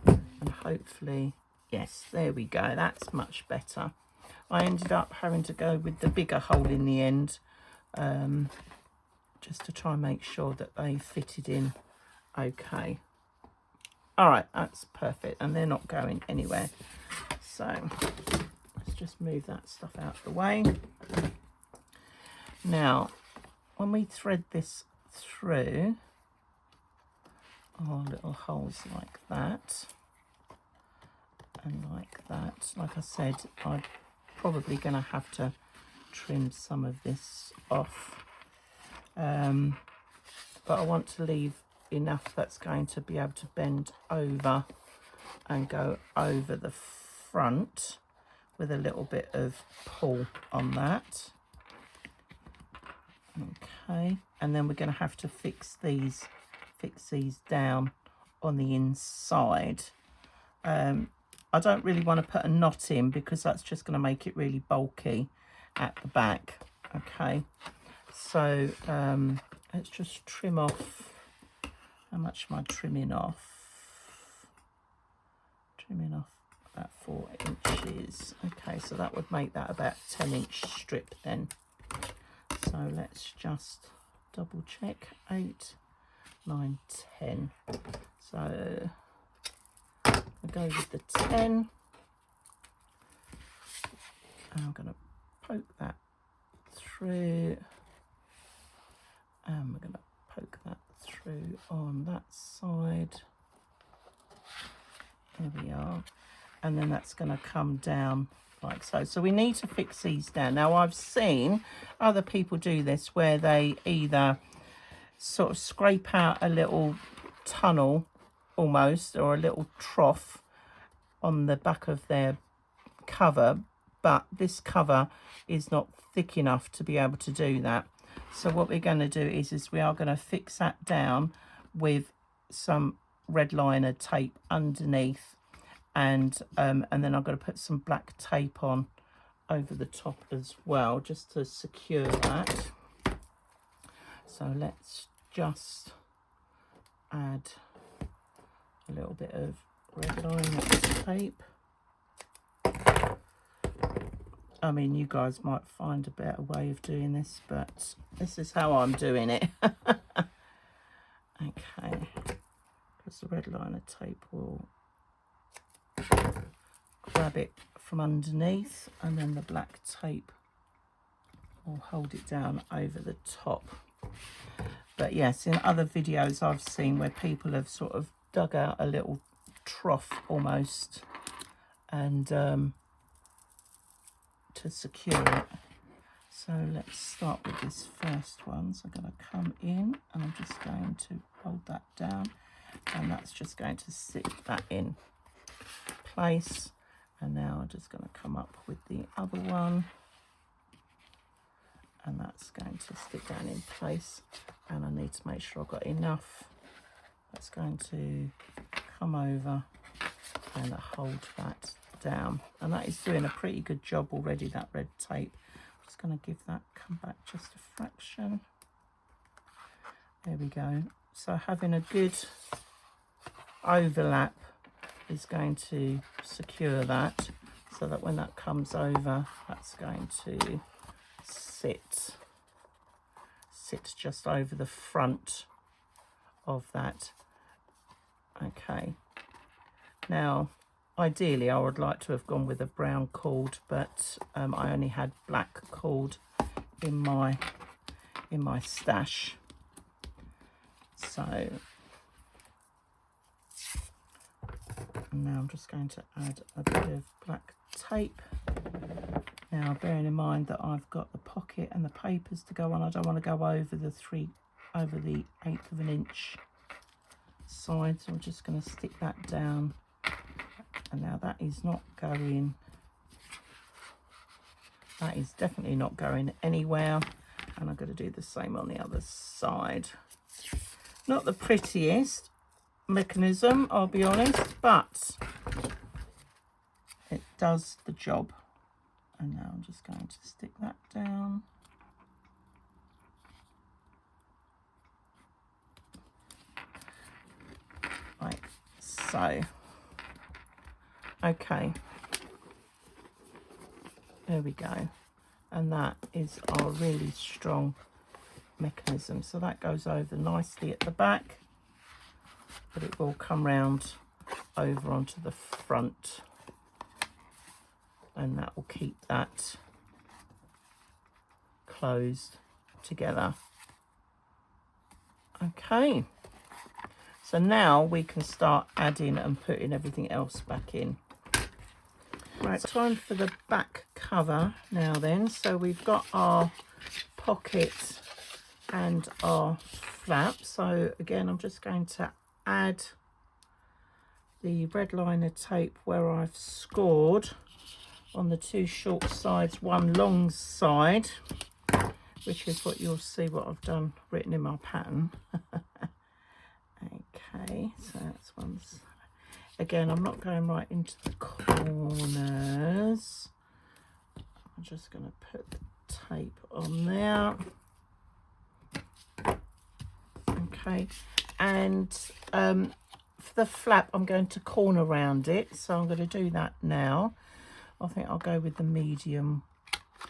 And hopefully, yes, there we go, that's much better. I ended up having to go with the bigger hole in the end, just to try and make sure that they fitted in okay. All right, that's perfect, and they're not going anywhere. So let's just move that stuff out of the way. Now, when we thread this through our little holes like that and like that, like I said, I'm probably going to have to trim some of this off, but I want to leave enough that's going to be able to bend over and go over the front with a little bit of pull on that. Okay, and then we're going to have to fix these down on the inside. I don't really want to put a knot in because that's just going to make it really bulky at the back. Okay, so let's just trim off. How much am I trimming off? Trimming off about 4 inches. Okay, so that would make that about 10-inch strip then. So let's just double check. 8, 9, 10. So we'll go with the 10. And I'm going to poke that through. And we're going to poke that through on that side. There we are. And then that's going to come down like so. So we need to fix these down. Now I've seen other people do this where they either sort of scrape out a little tunnel almost, or a little trough on the back of their cover, but this cover is not thick enough to be able to do that. So what we're going to do is we are going to fix that down with some red liner tape underneath, and then I'm going to put some black tape on over the top as well, just to secure that. So let's just add a little bit of red liner tape. I mean, you guys might find a better way of doing this, but this is how I'm doing it. Okay, because the red liner tape will grab it from underneath, and then the black tape will hold it down over the top. But yes, in other videos I've seen where people have sort of dug out a little trough almost, and to secure it. So let's start with this first one. So I'm going to come in and I'm just going to hold that down, and that's just going to sit that in place. And now I'm just going to come up with the other one, and that's going to stick down in place. And I need to make sure I've got enough. That's going to come over and hold that down, and that is doing a pretty good job already, that red tape. I'm just going to give that come back just a fraction. There we go. So having a good overlap is going to secure that, so that when that comes over, that's going to sit just over the front of that. Okay, now ideally I would like to have gone with a brown cord, but I only had black cord in my stash. So now I'm just going to add a bit of black tape. Now bearing in mind that I've got the pocket and the papers to go on, I don't want to go over the 1/8 of an inch side, so I'm just going to stick that down. And now that is not going, that is definitely not going anywhere, and I'm going to do the same on the other side. Not the prettiest mechanism, I'll be honest, but it does the job. And now I'm just going to stick that down. Like so. Okay, there we go, and that is our really strong mechanism. So that goes over nicely at the back, but it will come round over onto the front, and that will keep that closed together. Okay, so now we can start adding and putting everything else back in. Right, time for the back cover now then. So we've got our pocket and our flap. So again, I'm just going to add the red liner tape where I've scored on the 2 short sides, 1 long side, which is what you'll see what I've done written in my pattern. Okay, so that's one. Again, I'm not going right into the corners. I'm just going to put the tape on there. Okay, and for the flap, I'm going to corner round it, so I'm going to do that now. I think I'll go with the medium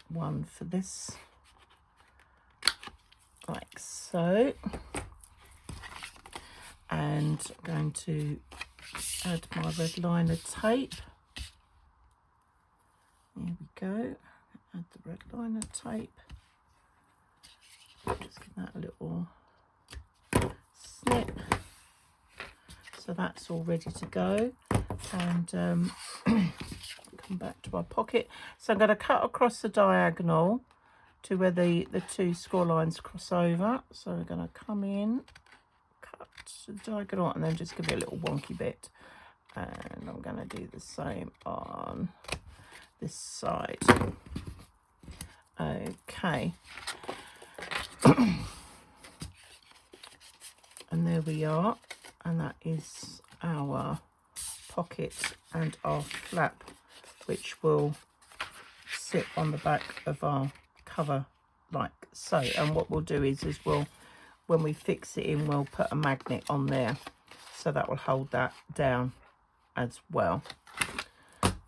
one for this, like so. And I'm going to add my red liner tape. There we go. Add the red liner tape. Just give that a little snip. So that's all ready to go. And come back to our pocket. So I'm going to cut across the diagonal to where the 2 score lines cross over. So we're going to come in, cut to the diagonal, and then just give it a little wonky bit. And I'm going to do the same on this side. Okay. And there we are. And that is our pocket and our flap, which will sit on the back of our cover like so. And what we'll do is we'll, when we fix it in, we'll put a magnet on there, so that will hold that down as well.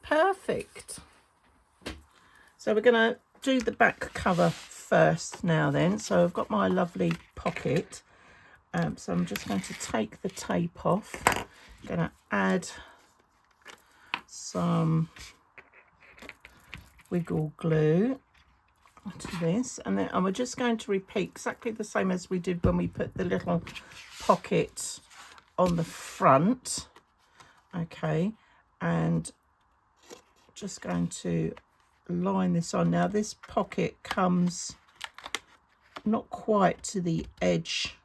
Perfect. So we're going to do the back cover first now then. So I've got my lovely pocket. So I'm just going to take the tape off. I'm going to add some wiggle glue to this, and then we're just going to repeat exactly the same as we did when we put the little pocket on the front. Okay, and just going to line this on. Now this pocket comes not quite to the edge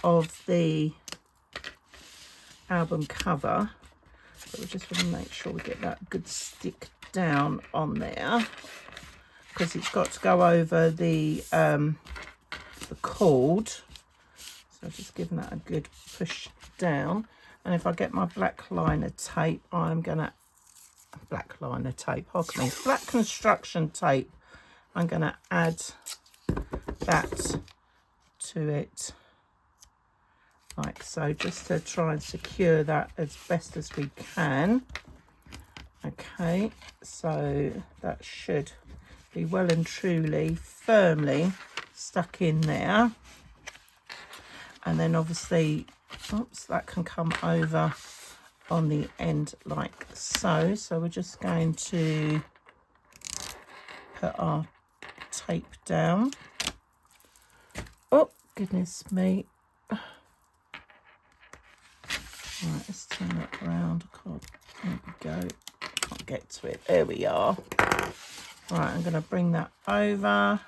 of the album cover, but we just want to make sure we get that good stick down on there, because it's got to go over the cord. So just giving that a good push down. And if I get my black liner tape, I'm gonna black construction tape, I'm gonna add that to it like so, just to try and secure that as best as we can. Okay, so that should be well and truly firmly stuck in there. And then obviously, oops, that can come over on the end like so. So we're just going to put our tape down. Oh, goodness me. Right, let's turn that around. There we go. Can't get to it. There we are. Right, I'm going to bring that over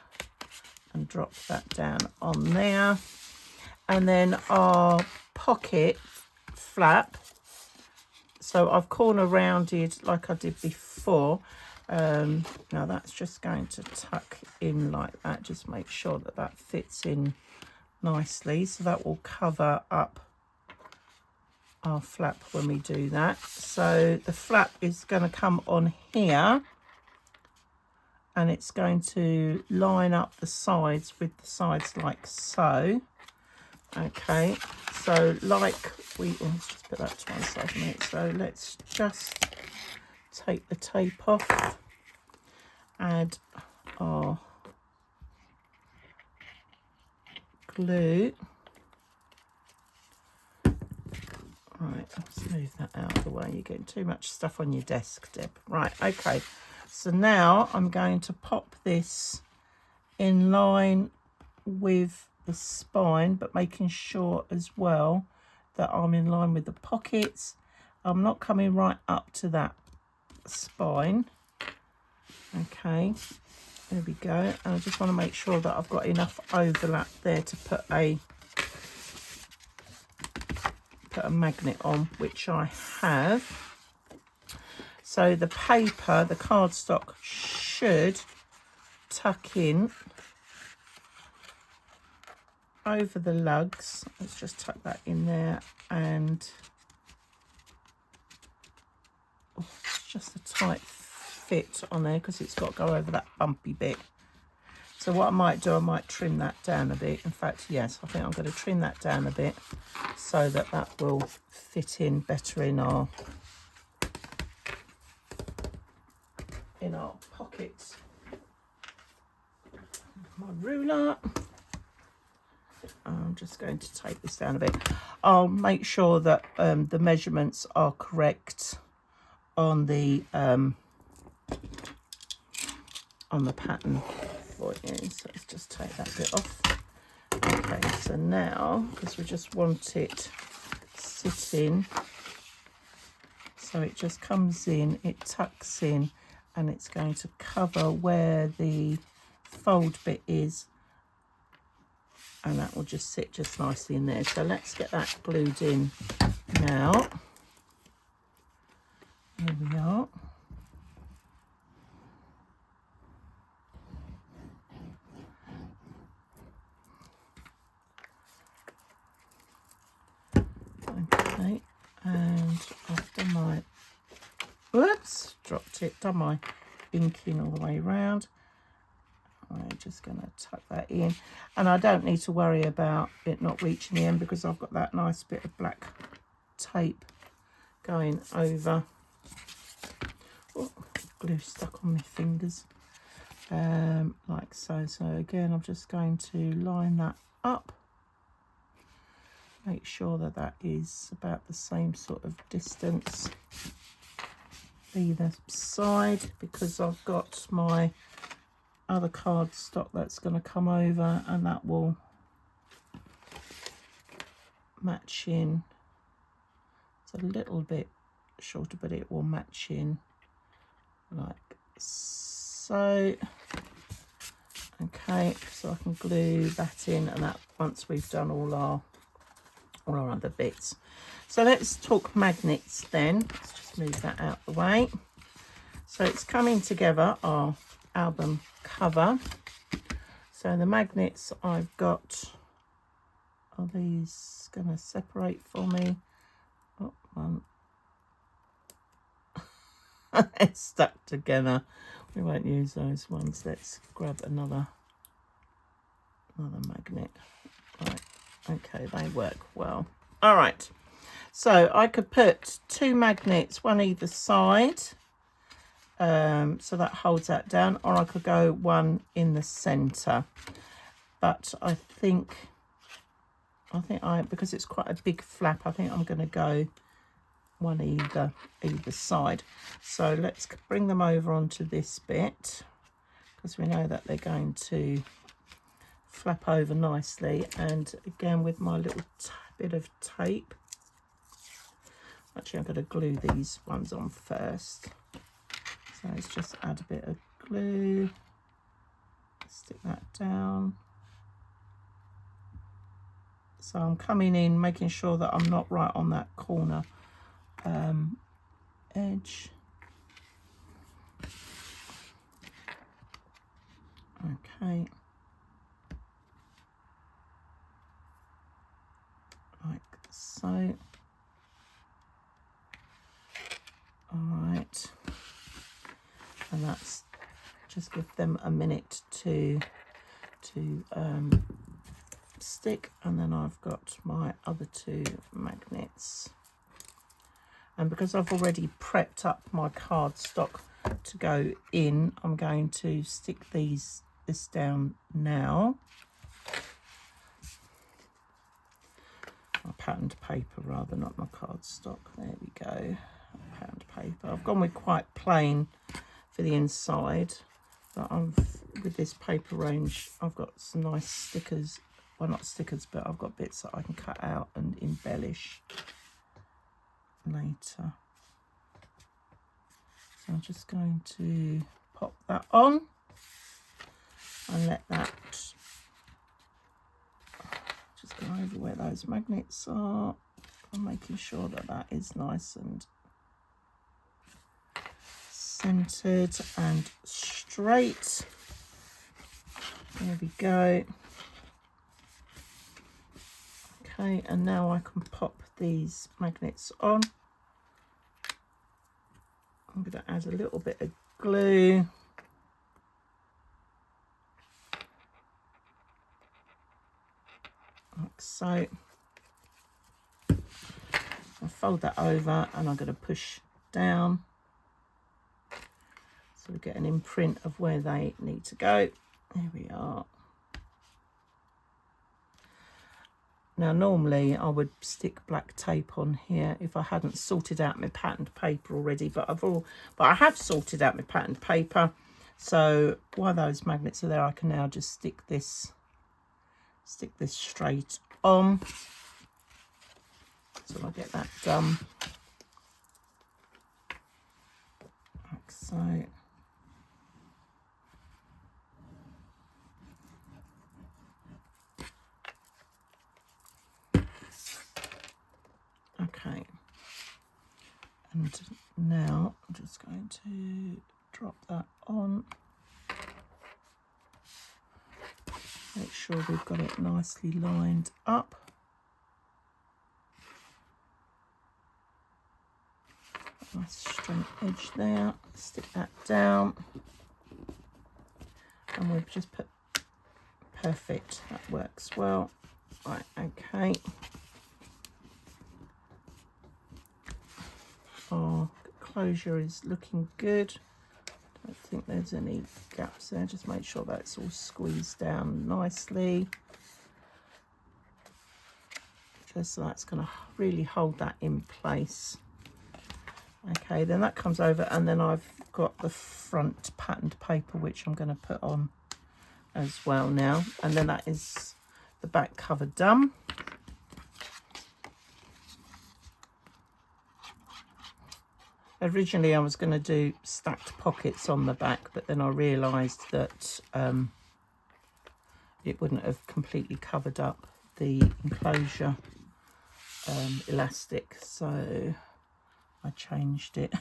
and drop that down on there. And then our pocket flap. So I've corner rounded like I did before. Now that's just going to tuck in like that. Just make sure that that fits in nicely. So that will cover up our flap when we do that. So the flap is going to come on here, and it's going to line up the sides with the sides like so. Okay, so like let's just put that to one side a minute. So let's just take the tape off, add our glue. Right, let's move that out of the way. You're getting too much stuff on your desk, Deb. Right, okay. So now I'm going to pop this in line with the spine, but making sure as well that I'm in line with the pockets. I'm not coming right up to that spine. Okay, there we go. And I just want to make sure that I've got enough overlap there to put a magnet on, which I have. So the paper, the cardstock, should tuck in over the lugs. Let's just tuck that in there, and it's just a tight fit on there because it's got to go over that bumpy bit. So what I might do, I might trim that down a bit. In fact, yes, I think I'm going to trim that down a bit so that that will fit in better in our pockets. My ruler. I'm just going to take this down a bit. I'll make sure that the measurements are correct on the pattern for you. So let's just take that bit off. Okay, so now, because we just want it sitting, so it just comes in, it tucks in, and it's going to cover where the fold bit is, and that will just sit just nicely in there. So let's get that glued in now. Here we are. Okay, and I've done my, whoops, dropped it, done my inking all the way around. I'm just going to tuck that in, and I don't need to worry about it not reaching the end because I've got that nice bit of black tape going over. Oh, glue stuck on my fingers, like so. So again, I'm just going to line that up, make sure that that is about the same sort of distance either side, because I've got my other cardstock that's going to come over, and that will match in. It's a little bit shorter, but it will match in like so. Okay, so I can glue that in, and that once we've done all our other bits. So let's talk magnets then. Let's just move that out the way. So it's coming together, our album cover. So the magnets I've got, are these going to separate for me? Oh, one. It's stuck together. We won't use those ones. Let's grab another magnet. Right, okay, they work well. All right, so I could put 2 magnets, one either side, so that holds that down, or I could go one in the center. But I think because it's quite a big flap, I think I'm going to go one either side. So let's bring them over onto this bit, because we know that they're going to flap over nicely. And again, with my little bit of tape, actually I'm going to glue these ones on first. So let's just add a bit of glue, stick that down. So I'm coming in, making sure that I'm not right on that corner edge. Okay. Like so. All right. And that's just give them a minute to stick, and then I've got my other 2 magnets. And because I've already prepped up my cardstock to go in, I'm going to stick this down now. My patterned paper rather, not my cardstock. There we go. Patterned paper. I've gone with quite plain for the inside, but with this paper range, I've got some nice stickers. Well, not stickers, but I've got bits that I can cut out and embellish later. So I'm just going to pop that on and let that just go over where those magnets are. I'm making sure that that is nice and centered and straight. There we go. Okay, and now I can pop these magnets on. I'm going to add a little bit of glue. Like so. I'll fold that over and I'm going to push down so we get an imprint of where they need to go. There we are. Now normally I would stick black tape on here if I hadn't sorted out my patterned paper already, but I have sorted out my patterned paper. So while those magnets are there, I can now just stick this straight on. So I'll get that done. Like so. Okay, and now I'm just going to drop that on. Make sure we've got it nicely lined up. Nice straight edge there. Stick that down, and we've just put perfect. That works well. Right, okay. Our closure is looking good. Don't think there's any gaps there. Just make sure that's all squeezed down nicely. Just so that's going to really hold that in place. Okay, then that comes over, and then I've got the front patterned paper which I'm going to put on as well now, and then that is the back cover done. Originally I was going to do stacked pockets on the back, but then I realised that it wouldn't have completely covered up the enclosure elastic, so I changed it.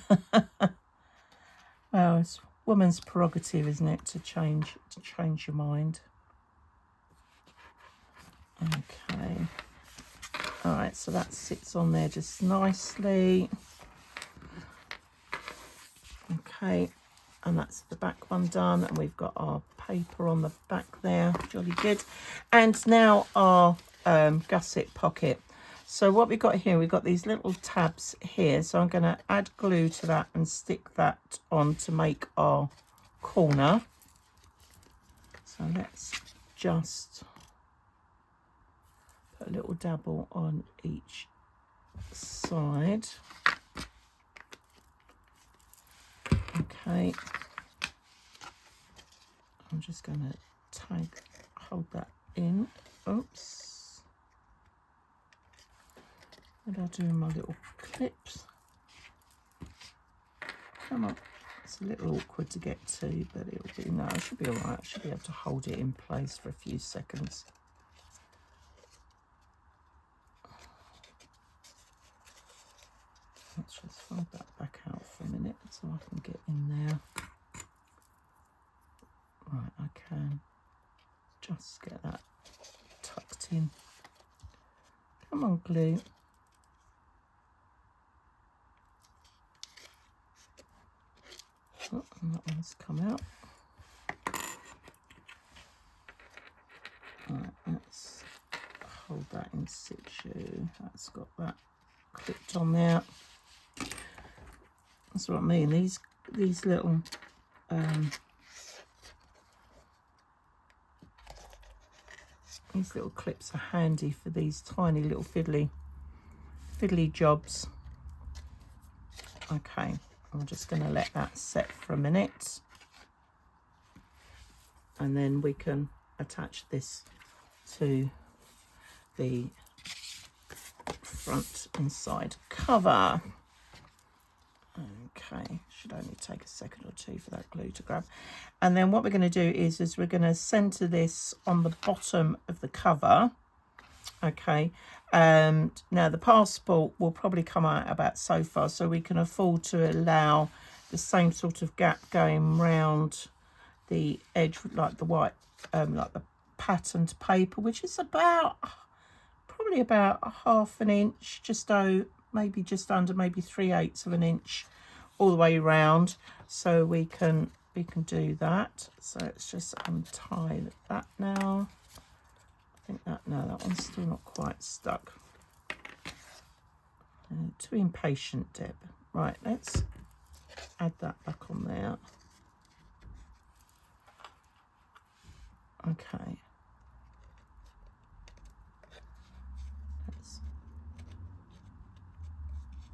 Well, it's woman's prerogative, isn't it, to change your mind. Okay. All right, so that sits on there just nicely. Okay, and that's the back one done, and we've got our paper on the back there, jolly good. And now our gusset pocket. So what we've got here, we've got these little tabs here, so I'm going to add glue to that and stick that on to make our corner. So let's just put a little dabble on each side. Okay, I'm just going to hold that in. Oops. What do I do with my little clips? Come on. It's a little awkward to get to, but it'll be, no, it should be all right. I should be able to hold it in place for a few seconds. Let's just fold that back out for a minute so I can get in there. Right, I can just get that tucked in. Come on, glue. Oh, and that one's come out. Right, let's hold that in situ. That's got that clipped on there. That's what I mean. These little clips are handy for these tiny little fiddly jobs. Okay, I'm just going to let that set for a minute, and then we can attach this to the front and side cover. Okay, should only take a second or two for that glue to grab. And then what we're going to do is we're going to center this on the bottom of the cover. Okay, now the passport will probably come out about so far, so we can afford to allow the same sort of gap going round the edge, like the white, like the patterned paper, which is about, probably about a half an inch, maybe just under, maybe 3/8 of an inch all the way around. So we can do that. So let's just untie that now. I think that, no, that one's still not quite stuck. Too impatient, Deb. Right, let's add that back on there. Okay.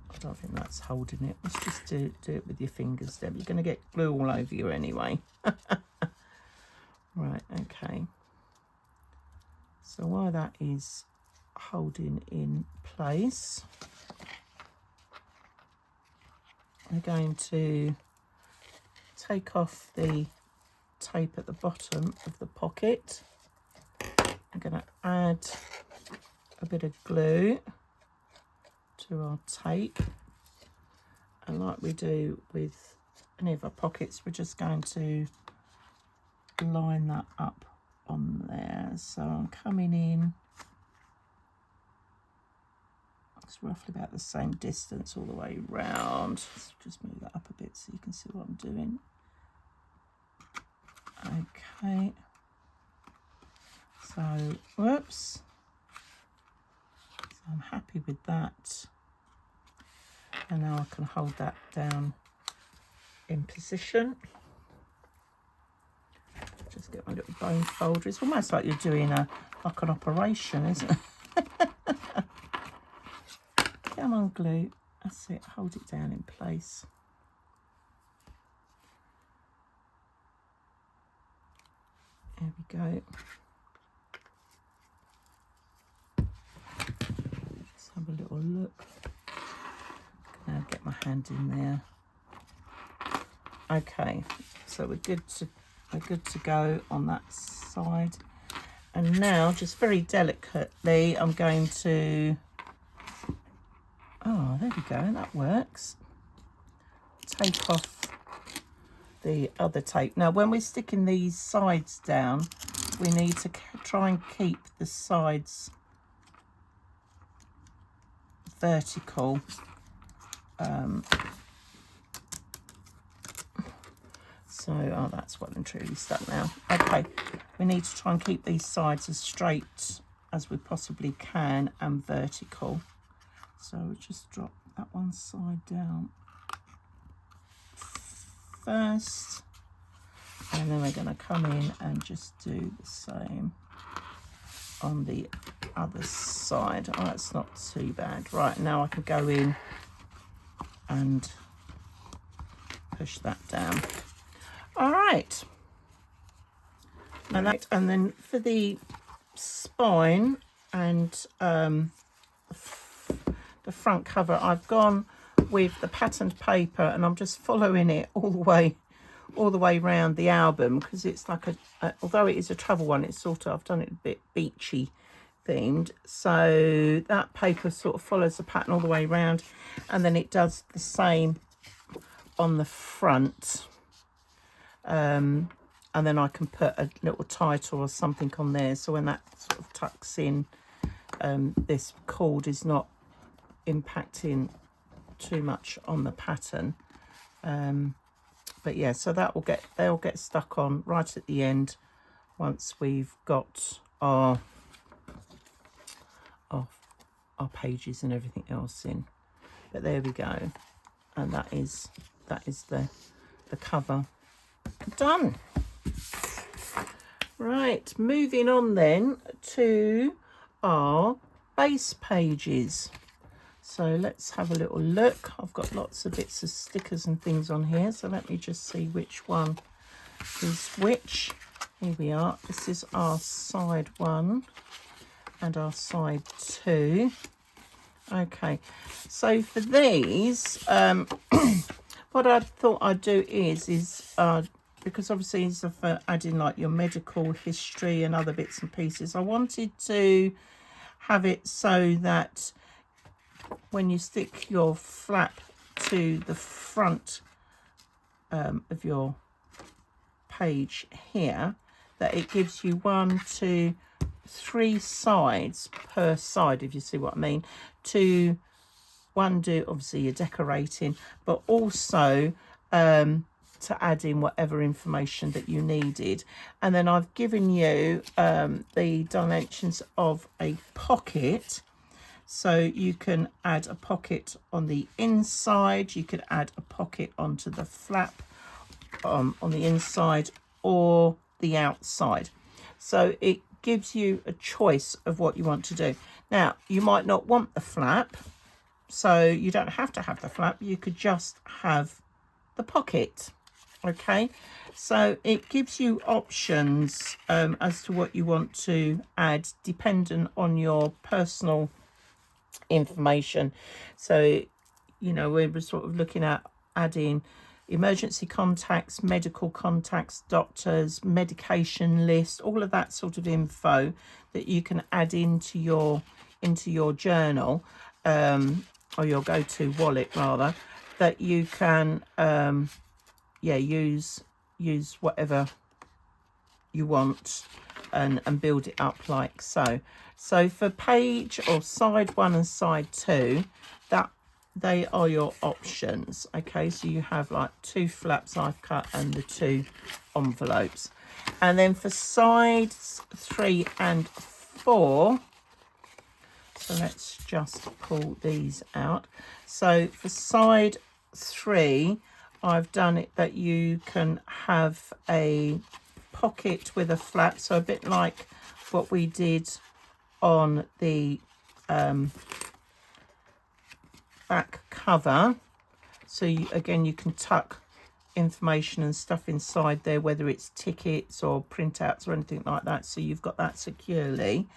I don't think that's holding it. Let's just do it with your fingers, Deb. You're going to get glue all over you anyway. Right, okay. So while that is holding in place, I'm going to take off the tape at the bottom of the pocket. I'm going to add a bit of glue to our tape, and like we do with any of our pockets, we're just going to line that up on there. So I'm coming in, it's roughly about the same distance all the way round. Let's just move that up a bit so you can see what I'm doing. Okay, so whoops, so I'm happy with that, and now I can hold that down in position. Just get my little bone folder. It's almost like you're doing like an operation, isn't it? Come on, glue. That's it. Hold it down in place. There we go. Let's have a little look. Now get my hand in there. Okay, so we're good to go on that side. And now, just very delicately, I'm going to, oh, there we go, that works. Take off the other tape. Now, when we're sticking these sides down, we need to try and keep the sides vertical. So, oh, that's well and truly stuck now. Okay, we need to try and keep these sides as straight as we possibly can and vertical. So we'll just drop that one side down first, and then we're going to come in and just do the same on the other side. Oh, that's not too bad. Right, now I can go in and push that down. All right, and then for the spine and the front cover, I've gone with the patterned paper, and I'm just following it all the way around the album, because it's like although it is a travel one, it's sort of, I've done it a bit beachy themed, so that paper sort of follows the pattern all the way around, and then it does the same on the front. And then I can put a little title or something on there, so when that sort of tucks in, this cord is not impacting too much on the pattern. But yeah, so they'll get stuck on right at the end once we've got our pages and everything else in. But there we go, and that is the cover done. Right, moving on then to our base pages. So let's have a little look. I've got lots of bits of stickers and things on here, so let me just see which one is which. Here we are. This is our side 1 and our side 2. Okay, so for these, what I thought I'd do is because obviously these are for adding like your medical history and other bits and pieces, I wanted to have it so that when you stick your flap to the front of your page here, that it gives you 1, 2, 3 sides per side, if you see what I mean, to do obviously your decorating, but also to add in whatever information that you needed. And then I've given you the dimensions of a pocket, so you can add a pocket on the inside, you could add a pocket onto the flap on the inside or the outside. So it gives you a choice of what you want to do. Now, you might not want the flap, so you don't have to have the flap, you could just have the pocket. Okay, so it gives you options as to what you want to add dependent on your personal information. So, you know, we're sort of looking at adding emergency contacts, medical contacts, doctors, medication list, all of that sort of info that you can add into your journal, or your go-to wallet rather, that you can use whatever you want and build it up like so. So for page or side 1 and side 2, that they are your options. Okay, so you have like 2 flaps I've cut and the 2 envelopes. And then for sides 3 and 4, so let's just pull these out. So for side 3, I've done it that you can have a pocket with a flap, so a bit like what we did on the back cover. So again, you can tuck information and stuff inside there, whether it's tickets or printouts or anything like that, so you've got that securely.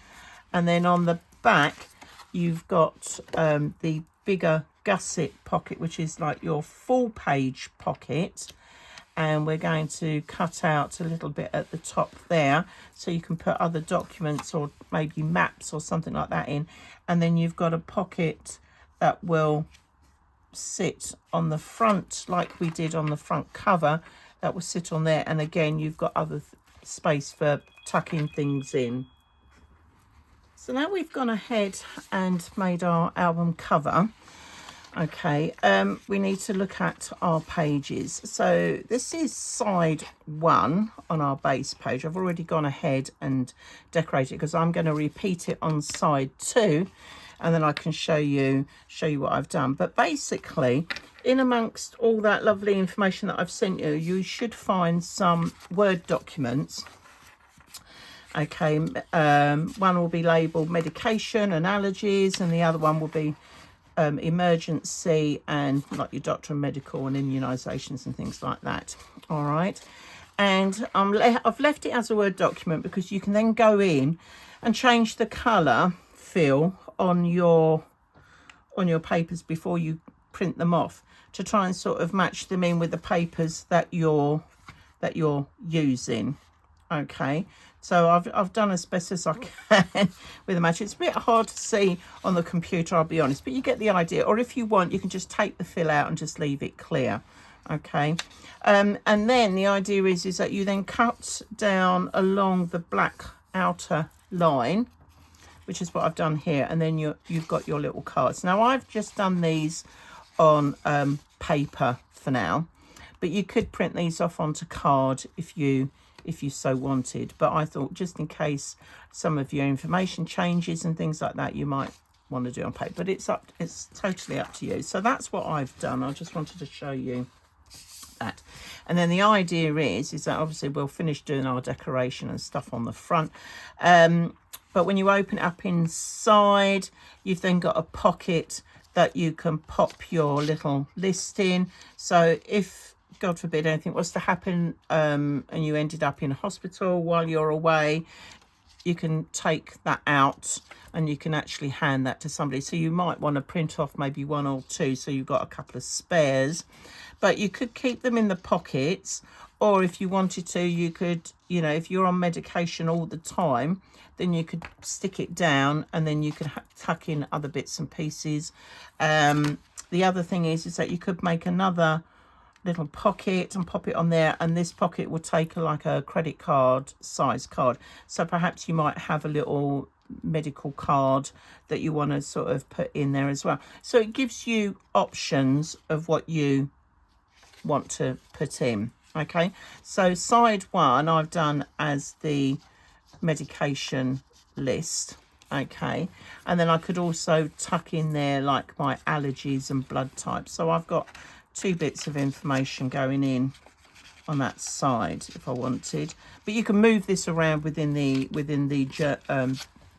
And then on the back, you've got the bigger gusset pocket, which is like your full page pocket, and we're going to cut out a little bit at the top there so you can put other documents or maybe maps or something like that in. And then you've got a pocket that will sit on the front like we did on the front cover, that will sit on there, and again you've got other space for tucking things in. So now we've gone ahead and made our album cover. Okay, we need to look at our pages. So this is side 1 on our base page. I've already gone ahead and decorated it because I'm going to repeat it on side 2, and then I can show you what I've done. But basically, in amongst all that lovely information that I've sent you, you should find some Word documents. Okay, one will be labelled medication and allergies, and the other one will be emergency and like your doctor and medical and immunisations and things like that. All right, and I've left it as a Word document because you can then go in and change the colour feel on your papers before you print them off, to try and sort of match them in with the papers that you're using. Okay, so I've done as best as I can with the match. It's a bit hard to see on the computer, I'll be honest, but you get the idea. Or if you want, you can just take the fill out and just leave it clear. Okay, and then the idea is that you then cut down along the black outer line, which is what I've done here, and then you've got your little cards. Now I've just done these on paper for now, but you could print these off onto card if you so wanted, but I thought just in case some of your information changes and things like that, you might want to do on paper, but it's totally up to you. So that's what I've done. I just wanted to show you that. And then the idea is that obviously we'll finish doing our decoration and stuff on the front, but when you open it up inside, you've then got a pocket that you can pop your little list in. So if God forbid anything was to happen and you ended up in a hospital while you're away, you can take that out and you can actually hand that to somebody. So you might want to print off maybe 1 or 2, so you've got a couple of spares, but you could keep them in the pockets. Or if you wanted to, you could, you know, if you're on medication all the time, then you could stick it down and then you could tuck in other bits and pieces. The other thing is that you could make another little pocket and pop it on there, and this pocket will take like a credit card size card. So perhaps you might have a little medical card that you want to sort of put in there as well. So it gives you options of what you want to put in. Okay, so side one I've done as the medication list. Okay, and then I could also tuck in there like my allergies and blood types. So I've got 2 bits of information going in on that side if I wanted, but you can move this around within the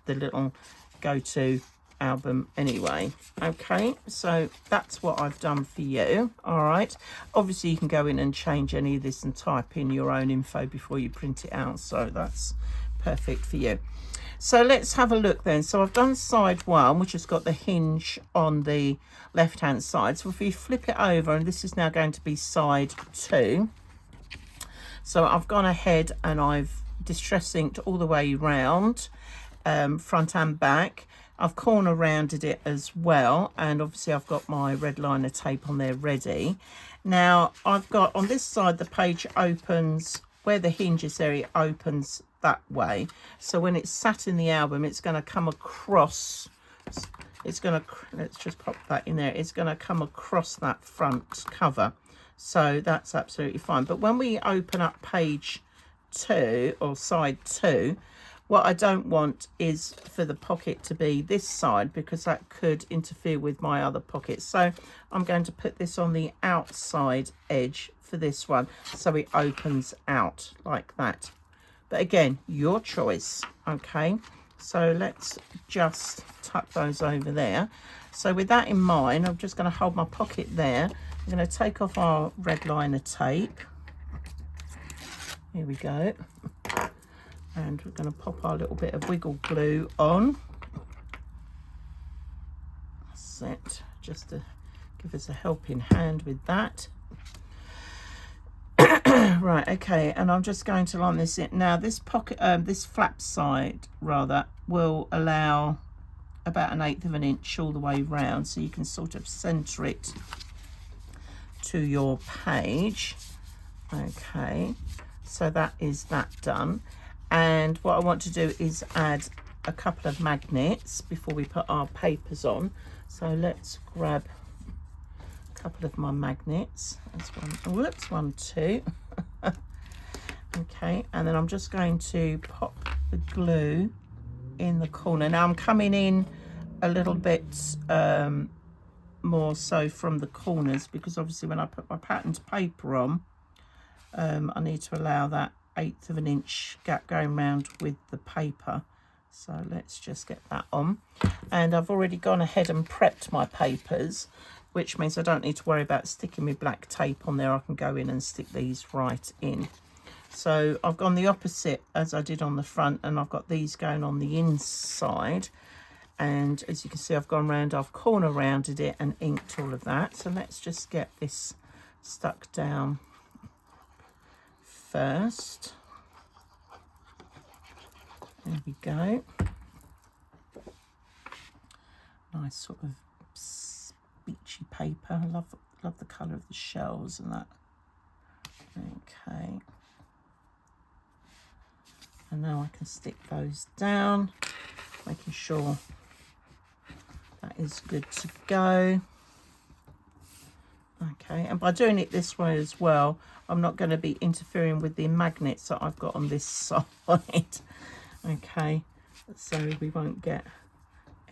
little go-to album anyway. Okay, so that's what I've done for you. All right, obviously you can go in and change any of this and type in your own info before you print it out, so that's perfect for you. So let's have a look then. So I've done side one, which has got the hinge on the left hand side. So if we flip it over, and this is now going to be side two, so I've gone ahead and I've distress inked all the way round, front and back. I've corner rounded it as well, and obviously I've got my red liner tape on there ready. Now I've got on this side the page opens where the hinge is there, it opens that way. So when it's sat in the album, it's going to come across, it's going to, let's just pop that in there, it's going to come across that front cover. So that's absolutely fine. But when we open up page 2 or side 2, what I don't want is for the pocket to be this side, because that could interfere with my other pockets. So I'm going to put this on the outside edge for this one, so it opens out like that. But again, your choice. Okay, so let's just tuck those over there. So with that in mind, I'm just going to hold my pocket there. I'm going to take off our red liner tape. Here we go. And we're going to pop our little bit of wiggle glue on. That's it, just to give us a helping hand with that. Right, okay, and I'm just going to line this in. Now this pocket, this flap side rather, will allow about 1/8 of an inch all the way round, so you can sort of centre it to your page. Okay, so that is that done. And what I want to do is add a couple of magnets before we put our papers on. So let's grab a couple of my magnets. That's one, whoops, 1, 2. Okay, and then I'm just going to pop the glue in the corner. Now I'm coming in a little bit more so from the corners, because obviously when I put my patterned paper on, I need to allow that 1/8 of an inch gap going round with the paper. So let's just get that on. And I've already gone ahead and prepped my papers, which means I don't need to worry about sticking my black tape on there. I can go in and stick these right in. So I've gone the opposite as I did on the front, and I've got these going on the inside. And as you can see, I've gone round, I've corner rounded it and inked all of that. So let's just get this stuck down first. There we go. Nice sort of beachy paper. I love the colour of the shells and that. Okay. And now I can stick those down, making sure that is good to go. Okay, and by doing it this way as well, I'm not going to be interfering with the magnets that I've got on this side. Okay, so we won't get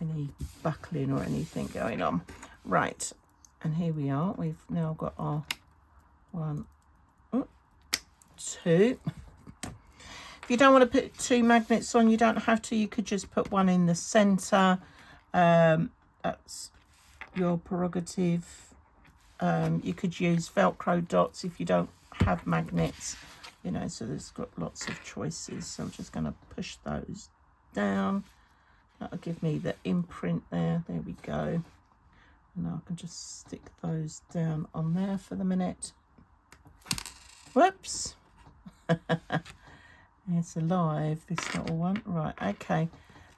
any buckling or anything going on. Right, and here we are. We've now got our 1, 2. If you don't want to put 2 magnets on, you don't have to. You could just put one in the centre. That's your prerogative. You could use Velcro dots if you don't have magnets, you know, so there's got lots of choices. So I'm just going to push those down. That'll give me the imprint there. There we go. And now I can just stick those down on there for the minute. Whoops. It's alive, this little one. Right, okay.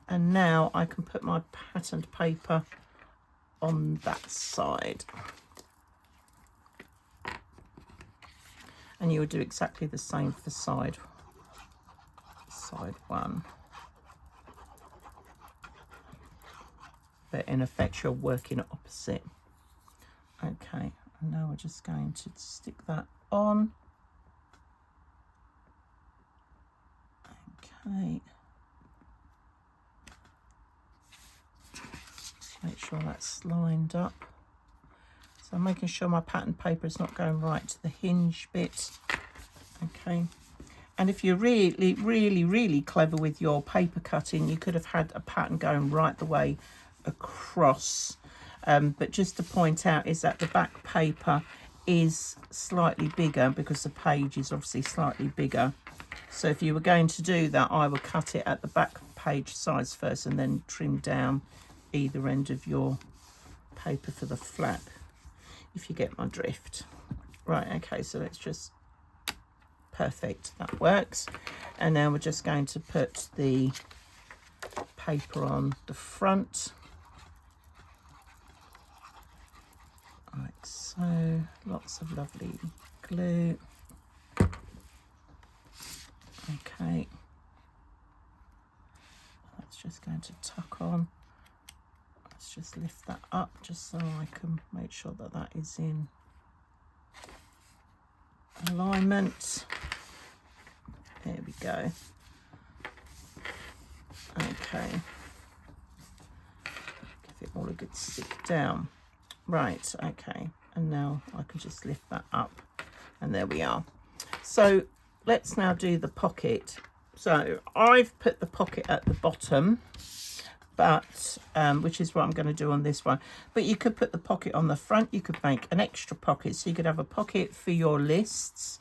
And now I can put my patterned paper on that side. And you would do exactly the same for side one. But in effect, you're working opposite. Okay, and now we're just going to stick that on. Okay. Make sure that's lined up. So I'm making sure my pattern paper is not going right to the hinge bit. Okay. And if you're really clever with your paper cutting, you could have had a pattern going right the way across. But just to point out is that the back paper is slightly bigger because the page is obviously slightly bigger. So if you were going to do that, I would cut it at the back page size first and then trim down either end of your paper for the flap, if you get my drift. Right, okay, so let's just, perfect, that works. And now we're just going to put the paper on the front. Like so, lots of lovely glue. Okay, that's just going to tuck on. Let's just lift that up just so I can make sure that that is in alignment. There we go. Okay, give it all a good stick down. Right, okay, and now I can just lift that up, and there we are. So let's now do the pocket. So I've put the pocket at the bottom, but which is what I'm going to do on this one. But you could put the pocket on the front. You could make an extra pocket, so you could have a pocket for your lists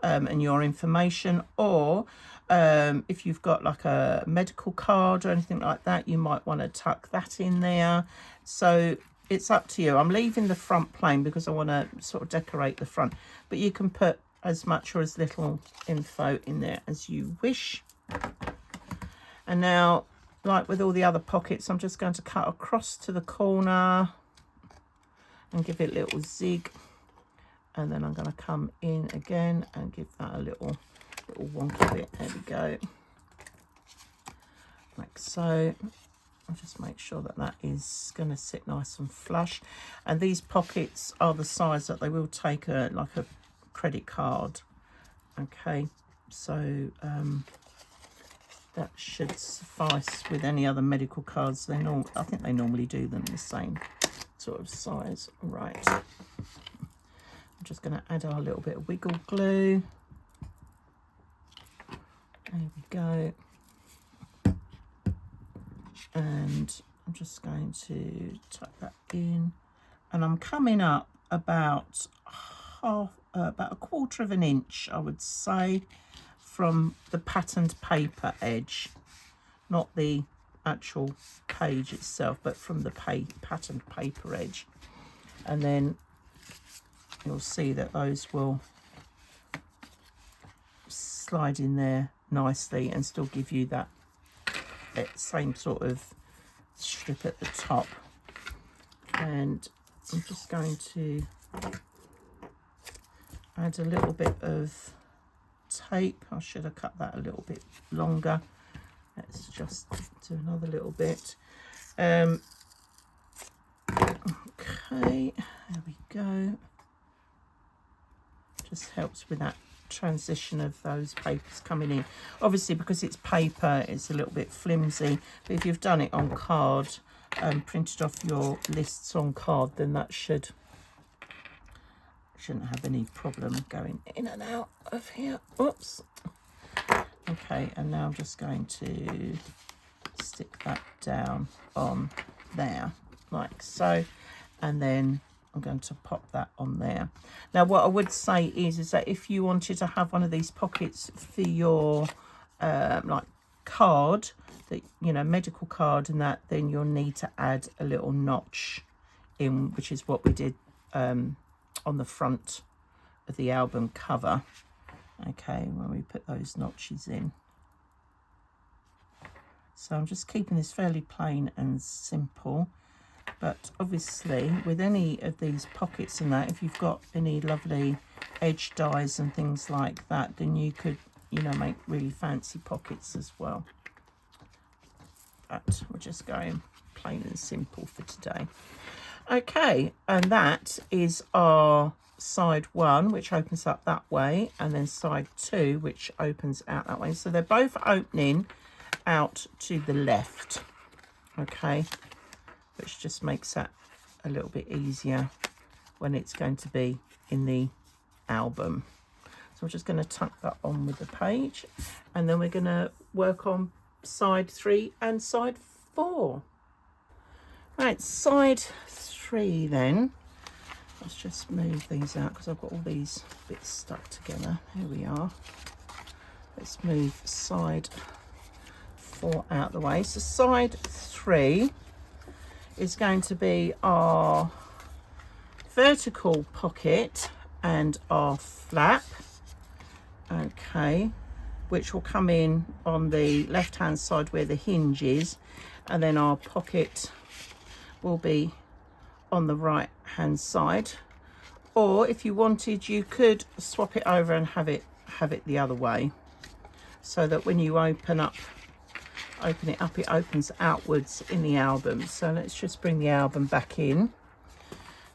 and your information, or if you've got like a medical card or anything like that, you might want to tuck that in there. So it's up to you. I'm leaving the front plain because I want to sort of decorate the front, but you can put as much or as little info in there as you wish. And now, like with all the other pockets, I'm just going to cut across to the corner and give it a little zig, and then I'm going to come in again and give that a little wonky bit. There we go, like so. I'll just make sure that that is going to sit nice and flush. And these pockets are the size that they will take like a credit card. Okay, so that should suffice with any other medical cards. I think they normally do them the same sort of size. Right, I'm just going to add our little bit of wiggle glue. There we go. And I'm just going to tuck that in, and I'm coming up about a quarter of an inch, I would say, from the patterned paper edge, not the actual page itself, but from the patterned paper edge. And then you'll see that those will slide in there nicely and still give you that same sort of strip at the top. And I'm just going to add a little bit of tape. I should have cut that a little bit longer. Let's just do another little bit. Okay, there we go. Just helps with that transition of those papers coming in. Obviously, because it's paper, it's a little bit flimsy, but if you've done it on card, printed off your lists on card, then that shouldn't have any problem going in and out of here. Oops. Okay, and now I'm just going to stick that down on there like so, and then I'm going to pop that on there. Now what I would say is that if you wanted to have one of these pockets for your like card, that, you know, medical card and that, then you'll need to add a little notch in, which is what we did on the front of the album cover. Okay, when we put those notches in. So I'm just keeping this fairly plain and simple. But obviously with any of these pockets and that, if you've got any lovely edge dies and things like that, then you could, you know, make really fancy pockets as well. But we're just going plain and simple for today. Okay, and that is our side 1, which opens up that way, and then side 2, which opens out that way. So they're both opening out to the left, okay, which just makes that a little bit easier when it's going to be in the album. So I'm just going to tuck that on with the page, and then we're going to work on side 3 and side 4. Right, side 3 then. Let's just move these out because I've got all these bits stuck together. Here we are. Let's move side 4 out the way. So side 3 is going to be our vertical pocket and our flap, okay, which will come in on the left hand side where the hinge is, and then our pocket will be on the right hand side. Or if you wanted, you could swap it over and have it the other way, so that when you open it up, it opens outwards in the album. So let's just bring the album back in.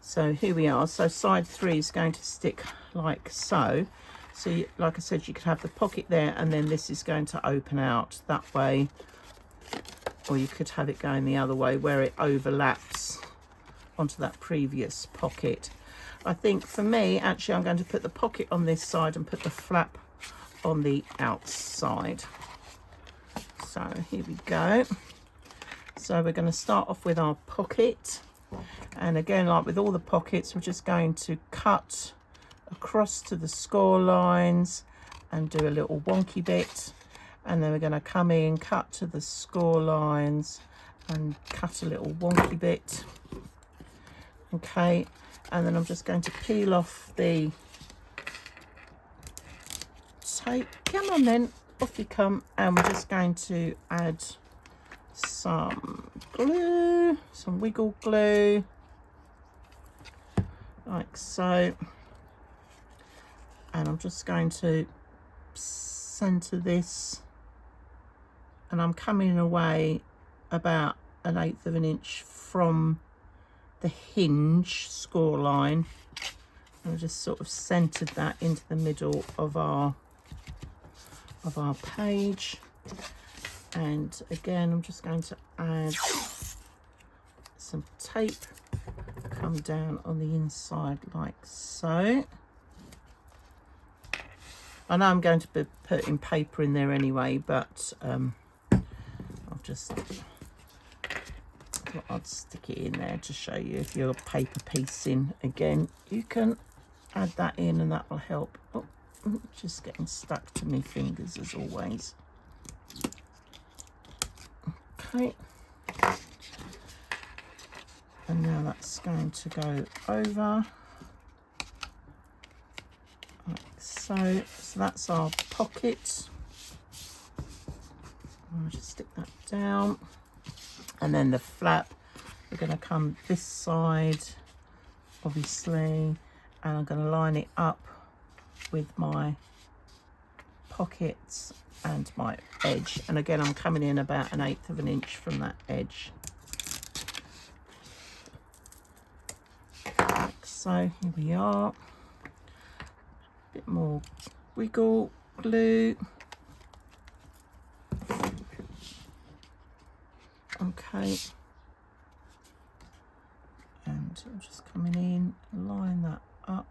So here we are. So side 3 is going to stick like so. So you, like I said, you could have the pocket there, and then this is going to open out that way, or you could have it going the other way where it overlaps onto that previous pocket. I think for me, actually, I'm going to put the pocket on this side and put the flap on the outside. So here we go. So we're going to start off with our pocket, and again, like with all the pockets, we're just going to cut across to the score lines and do a little wonky bit, and then we're going to come in, cut to the score lines and cut a little wonky bit, okay, and then I'm just going to peel off the tape. Come on then, off you come. And we're just going to add some glue, some wiggle glue, like so, and I'm just going to center this, and I'm coming away about 1/8 of an inch from the hinge score line. I've just sort of centered that into the middle of our page. And again, I'm just going to add some tape, come down on the inside like so. I know I'm going to be putting paper in there anyway, but I'll just, I'd stick it in there to show you. If you're paper piecing, again, you can add that in and that will help. Oh, just getting stuck to my fingers as always. Okay, and now that's going to go over like so. So that's our pocket. I'll just stick that down, and then the flap, we're going to come this side obviously, and I'm going to line it up with my pockets and my edge, and again I'm coming in about 1/8 of an inch from that edge. Like so, here we are. A bit more wiggle glue. Okay, and I'm just coming in, line that up.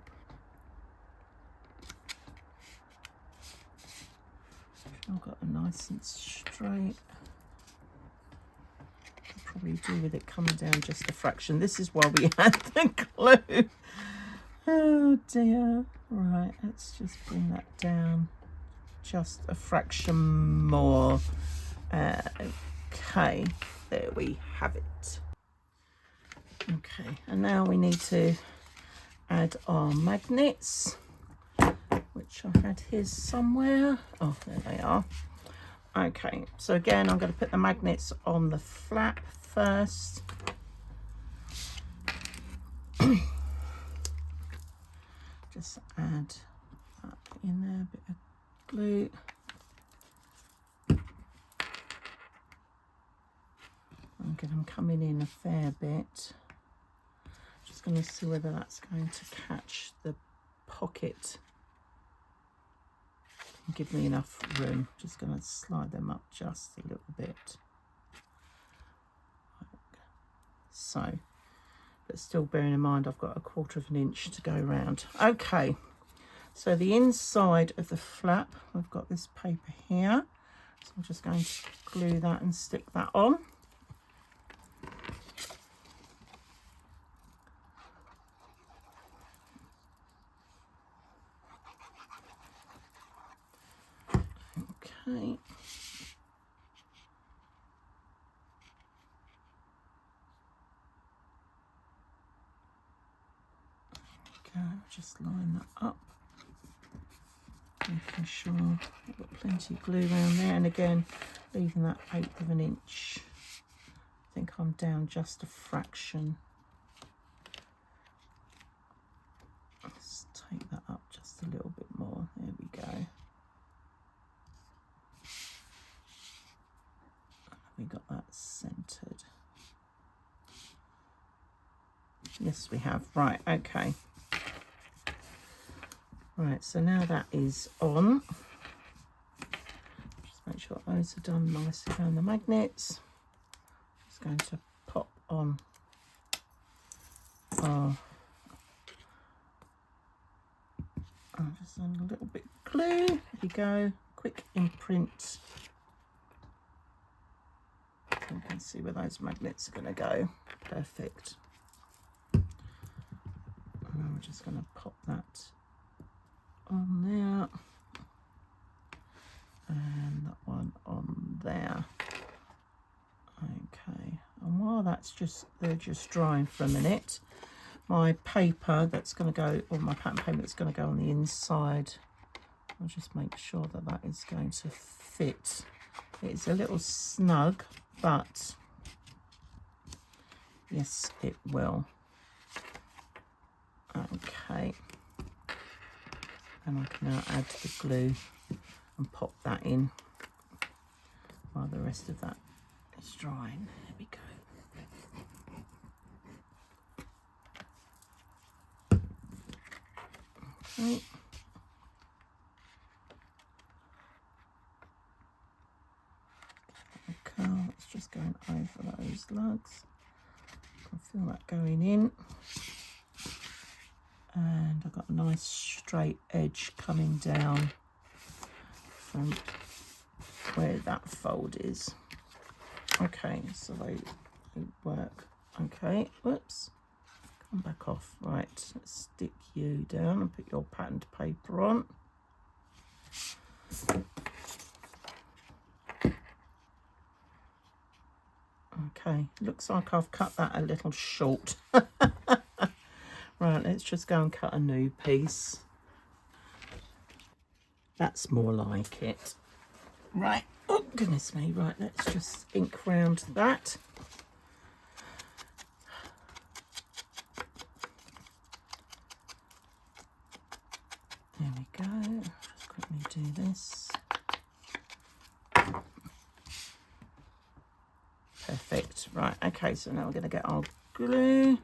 I've got it nice and straight. I'll probably do with it coming down just a fraction. This is why we had the glue. Oh dear. Right, let's just bring that down just a fraction more. Okay, there we have it. Okay, and now we need to add our magnets, which I had here somewhere. Oh, there they are. Okay, so again, I'm going to put the magnets on the flap first. just add that in there, a bit of glue. Again, I'm coming in a fair bit. Just going to see whether that's going to catch the pocket and give me enough room. Just going to slide them up just a little bit. So, but still bearing in mind I've got 1/4 of an inch to go around. Okay, so the inside of the flap, we've got this paper here. So I'm just going to glue that and stick that on. Okay. Just line that up, making sure I've got plenty of glue around there, and again leaving that 1/8 of an inch. I think I'm down just a fraction. Let's take that up just a little bit more. There we go. Have we got that centered? Yes, we have. Right, okay. Right, so now that is on. Just make sure those are done nicely around the magnets. Just going to pop on our, just on a little bit of glue. There you go, quick imprint. So you can see where those magnets are going to go. Perfect. And we're just going to pop that on there, and that one on there. Okay, and while they're just drying for a minute, my paper that's going to go, or my pattern paper that's going to go on the inside, I'll just make sure that that is going to fit. It's a little snug, but yes, it will. Okay. And I can now add the glue and pop that in while the rest of that is drying. There we go. Okay. Okay, it's just going over those lugs. I can feel that going in. And I've got a nice straight edge coming down from where that fold is. Okay, so they work. Okay, whoops, come back off. Right, let's stick you down and put your patterned paper on. Okay, looks like I've cut that a little short. Right, let's just go and cut a new piece. That's more like it. Right, oh goodness me, right, let's just ink round that. There we go, just quickly do this. Perfect, right, okay, so now we're going to get our glue.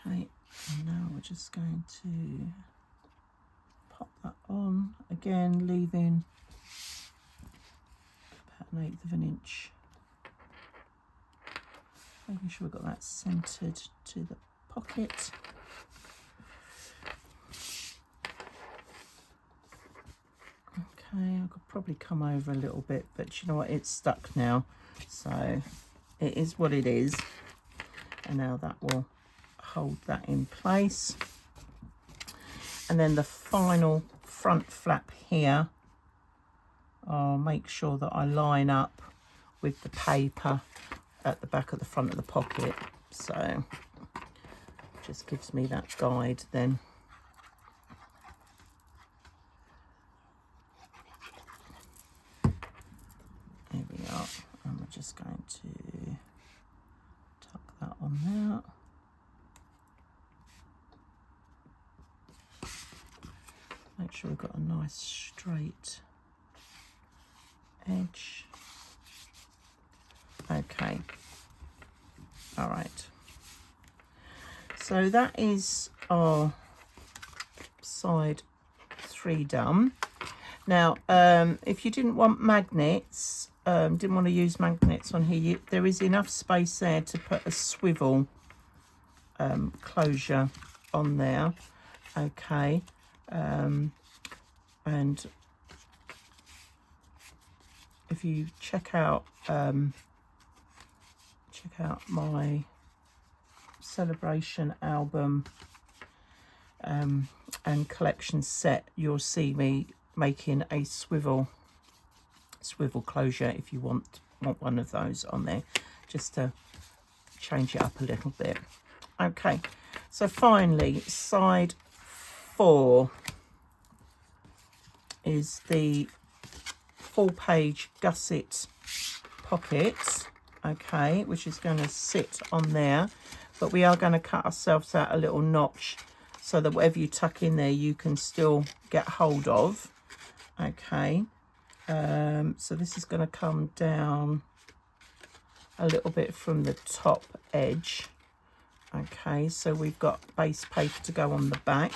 Okay, and now we're just going to pop that on, again leaving about 1/8 of an inch. Making sure we've got that centered to the pocket. Okay, I could probably come over a little bit, but you know what, it's stuck now, so it is what it is. And now that will hold that in place. And then the final front flap here, I'll make sure that I line up with the paper at the back of the front of the pocket, so it just gives me that guide then. just going to tuck that on there. Make sure we've got a nice straight edge. Okay, all right, so that is our side 3 done. Now if you didn't want magnets, didn't want to use magnets on here, there is enough space there to put a swivel closure on there. Okay, and if you check out my celebration album and collection set, you'll see me making a swivel closure if you want one of those on there, just to change it up a little bit. Okay, so finally, side 4 is the full page gusset pocket, okay, which is going to sit on there, but we are going to cut ourselves out a little notch so that whatever you tuck in there you can still get hold of. Okay, so this is going to come down a little bit from the top edge. Okay, so we've got base paper to go on the back,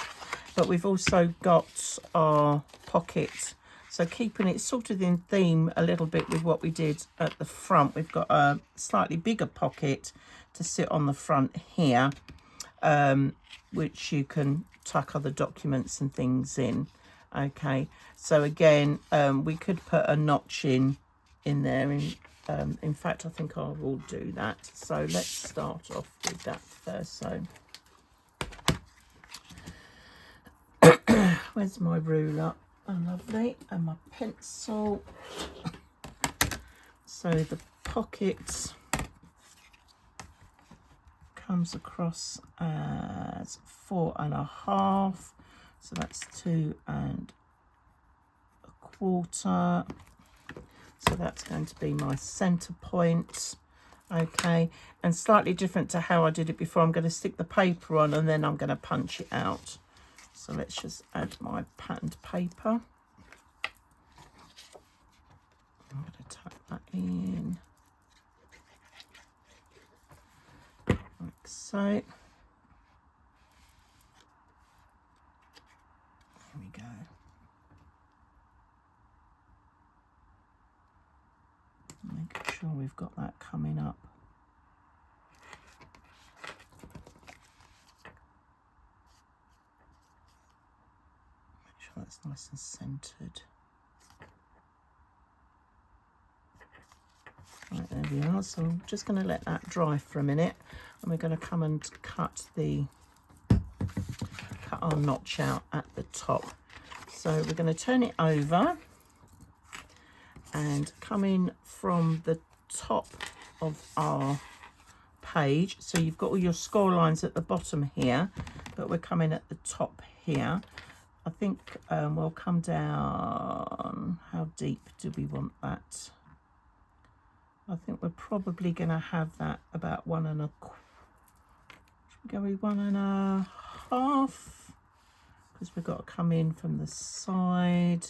but we've also got our pocket, so keeping it sort of in theme a little bit with what we did at the front. We've got a slightly bigger pocket to sit on the front here, which you can tuck other documents and things in. Okay, so again, we could put a notch in there. In fact, I think I will do that. So let's start off with that first. So where's my ruler? Oh, lovely. And my pencil. So the pocket comes across as 4.5. So that's 2 1/4. So that's going to be my center point. Okay, and slightly different to how I did it before. I'm going to stick the paper on and then I'm going to punch it out. So let's just add my patterned paper. I'm going to tuck that in like so. There we go. Making sure we've got that coming up. Make sure that's nice and centered. Right, there we are. So I'm just going to let that dry for a minute, and we're going to come and cut our notch out at the top. So we're going to turn it over and come in from the top of our page. So you've got all your score lines at the bottom here, but we're coming at the top here. I think we'll come down. How deep do we want that? I think we're probably going to have that about 1 1/4. Should we go with 1 1/2? Because we've got to come in from the side.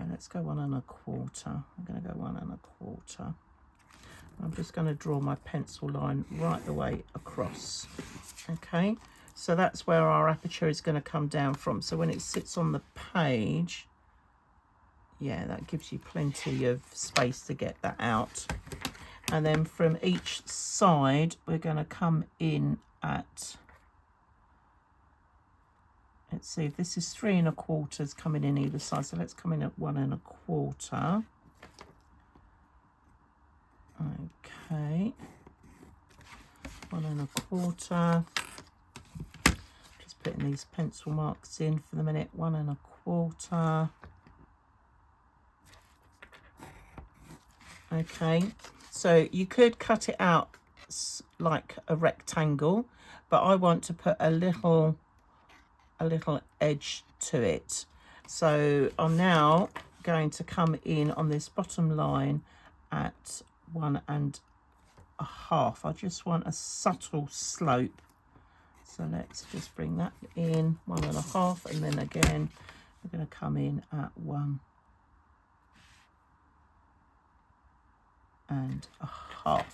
Let's go 1 1/4. I'm going to go 1 1/4. I'm just going to draw my pencil line right the way across. Okay, so that's where our aperture is going to come down from. So when it sits on the page, yeah, that gives you plenty of space to get that out. And then from each side, we're going to come in at, let's see, if this is 3 1/4 coming in either side, so let's come in at 1 1/4. Okay, 1 1/4. Just putting these pencil marks in for the minute. 1 1/4. Okay, so you could cut it out like a rectangle, but I want to put a little edge to it. So I'm now going to come in on this bottom line at 1.5. I just want a subtle slope. So let's just bring that in 1.5, and then again we're going to come in at 1.5.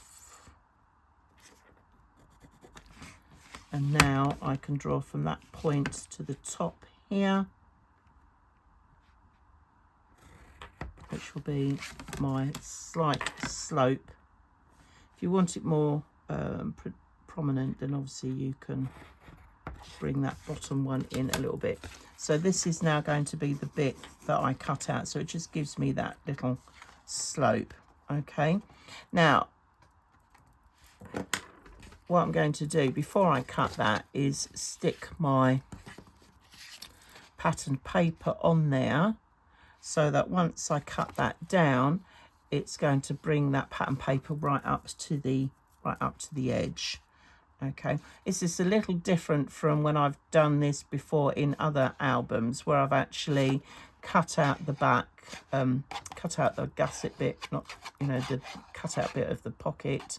And now I can draw from that point to the top here, which will be my slight slope. If you want it more prominent, then obviously you can bring that bottom one in a little bit. So this is now going to be the bit that I cut out, so it just gives me that little slope. Okay, now what I'm going to do before I cut that is stick my pattern paper on there, so that once I cut that down, it's going to bring that pattern paper right up to the edge. Okay, this is a little different from when I've done this before in other albums, where I've actually cut out the back, cut out the gusset bit, not, you know, the cut out bit of the pocket,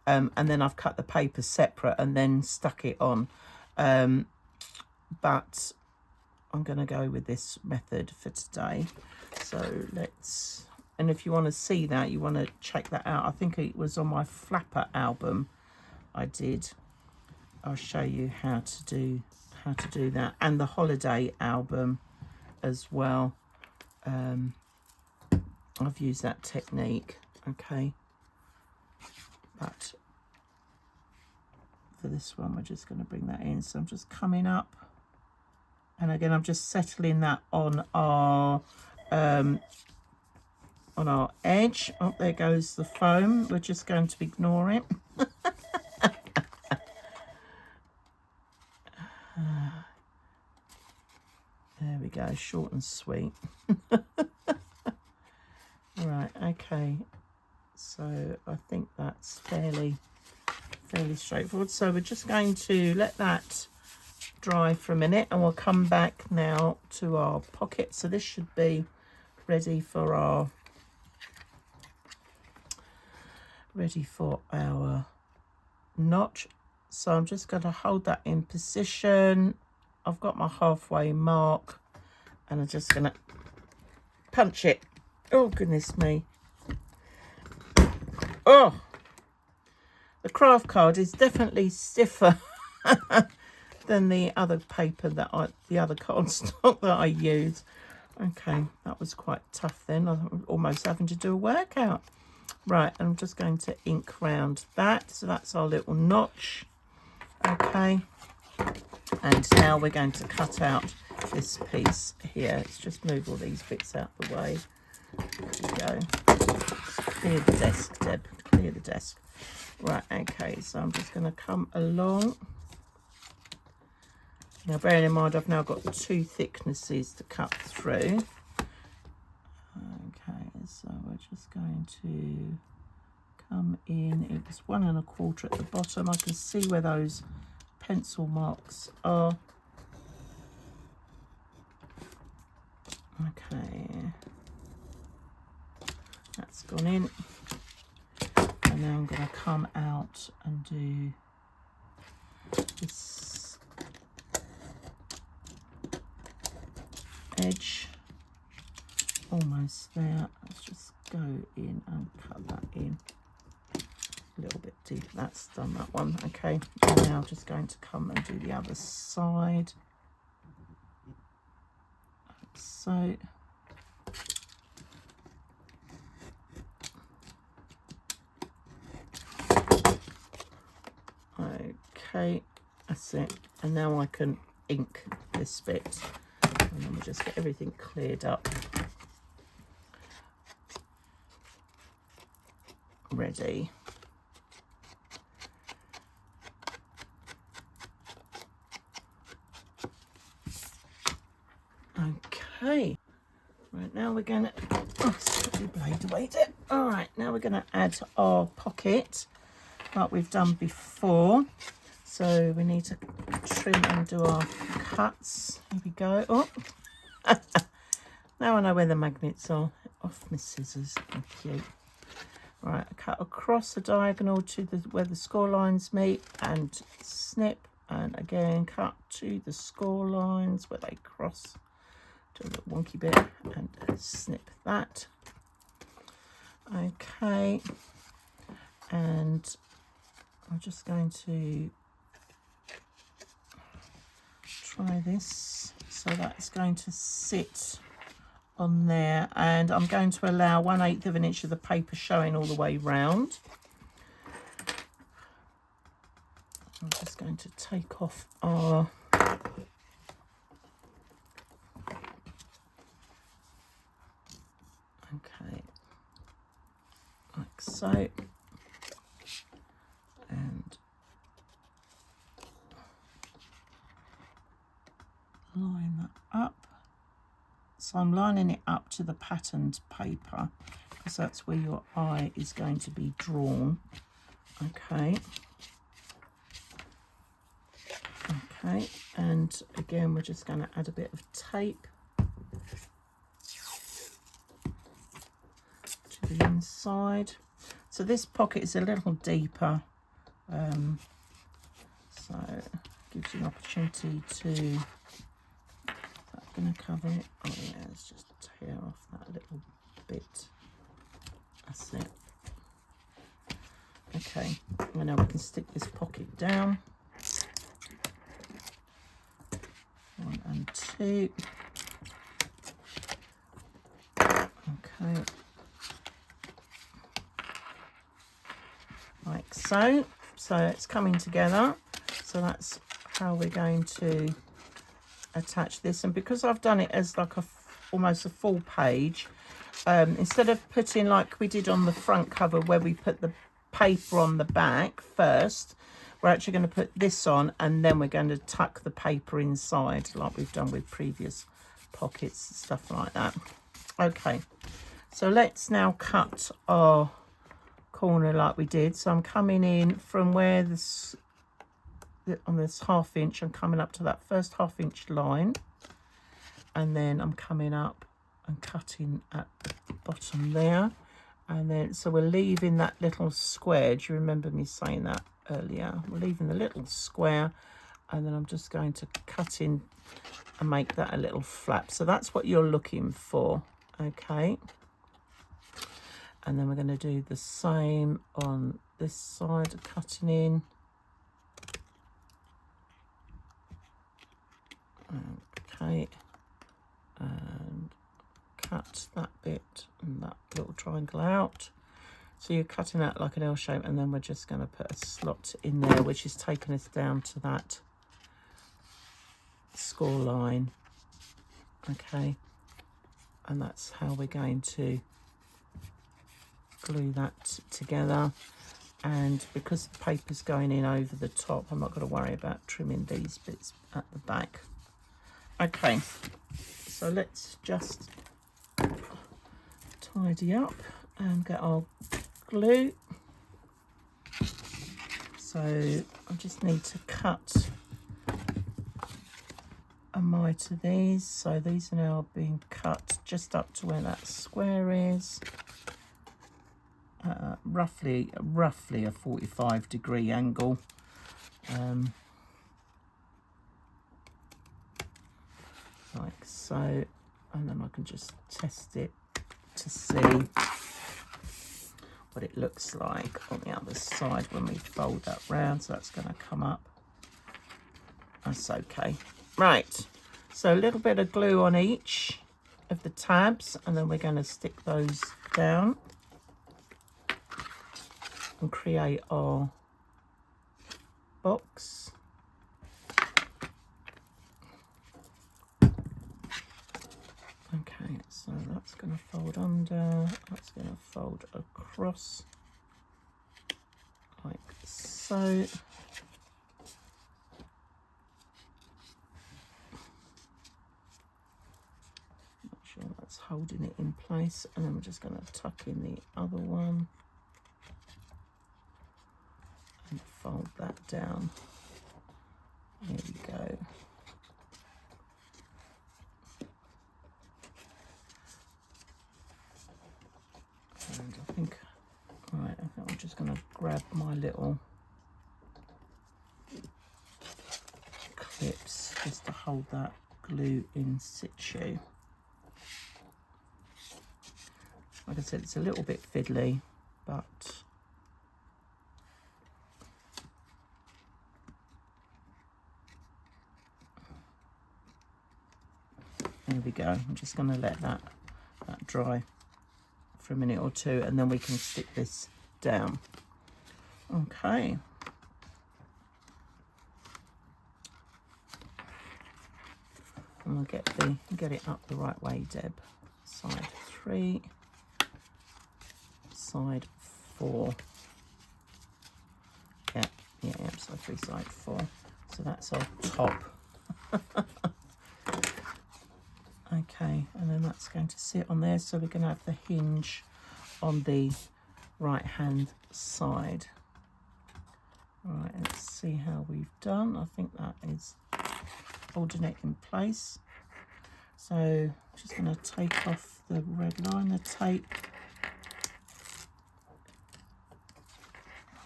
and then I've cut the paper separate and then stuck it on. But I'm going to go with this method for today. So let's, and if you want to see that, you want to check that out. I think it was on my flapper album I did. I'll show you how to do that, and the holiday album as well. I've used that technique. Okay, but for this one we're just going to bring that in. So I'm just coming up, and again I'm just settling that on our edge. Oh, there goes the foam. We're just going to ignore it. There we go, short and sweet. Right, okay, so I think that's fairly straightforward. So we're just going to let that dry for a minute, and we'll come back now to our pocket. So this should be ready for our notch. So I'm just going to hold that in position. I've got my halfway mark, and I'm just going to punch it. Oh, goodness me. Oh, the craft card is definitely stiffer than the other paper that the other cardstock that I use. Okay, that was quite tough then. I'm almost having to do a workout. Right, I'm just going to ink round that. So that's our little notch. Okay, and now we're going to cut out this piece here. Let's just move all these bits out the way. There we go. Clear the desk, Deb. Clear the desk. Right, okay, so I'm just going to come along. Now, bearing in mind, I've now got 2 thicknesses to cut through. Okay, so we're just going to come in. It was 1 1/4 at the bottom. I can see where those pencil marks are. Okay, that's gone in, and now I'm going to come out and do this edge almost there. Let's just go in and cut that in a little bit deeper. That's done, that one. Okay, and now I'm just going to come and do the other side, like so. Okay, that's it. And now I can ink this bit, and then we'll just get everything cleared up, ready. Okay, right, now we're going to, oh, the blade away there. All right, now we're going to add our pocket like we've done before. So we need to trim and do our cuts. Here we go. Oh, now I know where the magnets are. Off my scissors. Thank you. Right, cut across the diagonal to where the score lines meet and snip, and again cut to the score lines where they cross, do a little wonky bit and snip that. Okay, and I'm just going to try this, so that's going to sit on there, and I'm going to allow 1/8 of an inch of the paper showing all the way round. I'm just going to take off our like so, and line that up. So I'm lining it up to the patterned paper because that's where your eye is going to be drawn. Okay. Okay, and again we're just going to add a bit of tape to the inside. So this pocket is a little deeper, so it gives you an opportunity to, going to cover it. Oh yeah, let's just tear off that little bit. That's it. Okay, and now we can stick this pocket down. 1 and 2. Okay, like so. So it's coming together. So that's how we're going to attach this. And because I've done it as like almost a full page, instead of putting like we did on the front cover where we put the paper on the back first, we're actually going to put this on and then we're going to tuck the paper inside like we've done with previous pockets and stuff like that. Okay, so let's now cut our corner like we did. So I'm coming in from where this, on this 1/2 inch, I'm coming up to that first 1/2 inch line, and then I'm coming up and cutting at the bottom there, and then so we're leaving that little square. Do you remember me saying that earlier? We're leaving the little square, and then I'm just going to cut in and make that a little flap. So that's what you're looking for. Okay, and then we're going to do the same on this side, cutting in. Okay, and cut that bit and that little triangle out. So you're cutting out like an L shape, and then we're just going to put a slot in there, which is taking us down to that score line. Okay, and that's how we're going to glue that together. And because the paper's going in over the top, I'm not going to worry about trimming these bits at the back. Okay, so let's just tidy up and get our glue. So I just need to cut a mite of these. So these are now being cut just up to where that square is. Roughly a 45-degree angle. Like so, and then I can just test it to see what it looks like on the other side when we fold that round. So that's going to come up. That's okay. Right, so a little bit of glue on each of the tabs, and then we're going to stick those down and create our box. Okay, so that's going to fold under, that's going to fold across like so. Make sure that's holding it in place, and then we're just going to tuck in the other one and fold that down. There we go. And I think, well, my little clips just to hold that glue in situ. Like I said, it's a little bit fiddly, but there we go. I'm just going to let that dry for a minute or two, and then we can stick this down. Okay. And we'll get it up the right way, Deb. Side 3, side 4. Yeah, side 3, side 4. So that's our top. Okay, and then that's going to sit on there. So we're going to have the hinge on the right hand side. All right, let's see how we've done. I think that is holding it in place. So I'm just going to take off the red liner tape.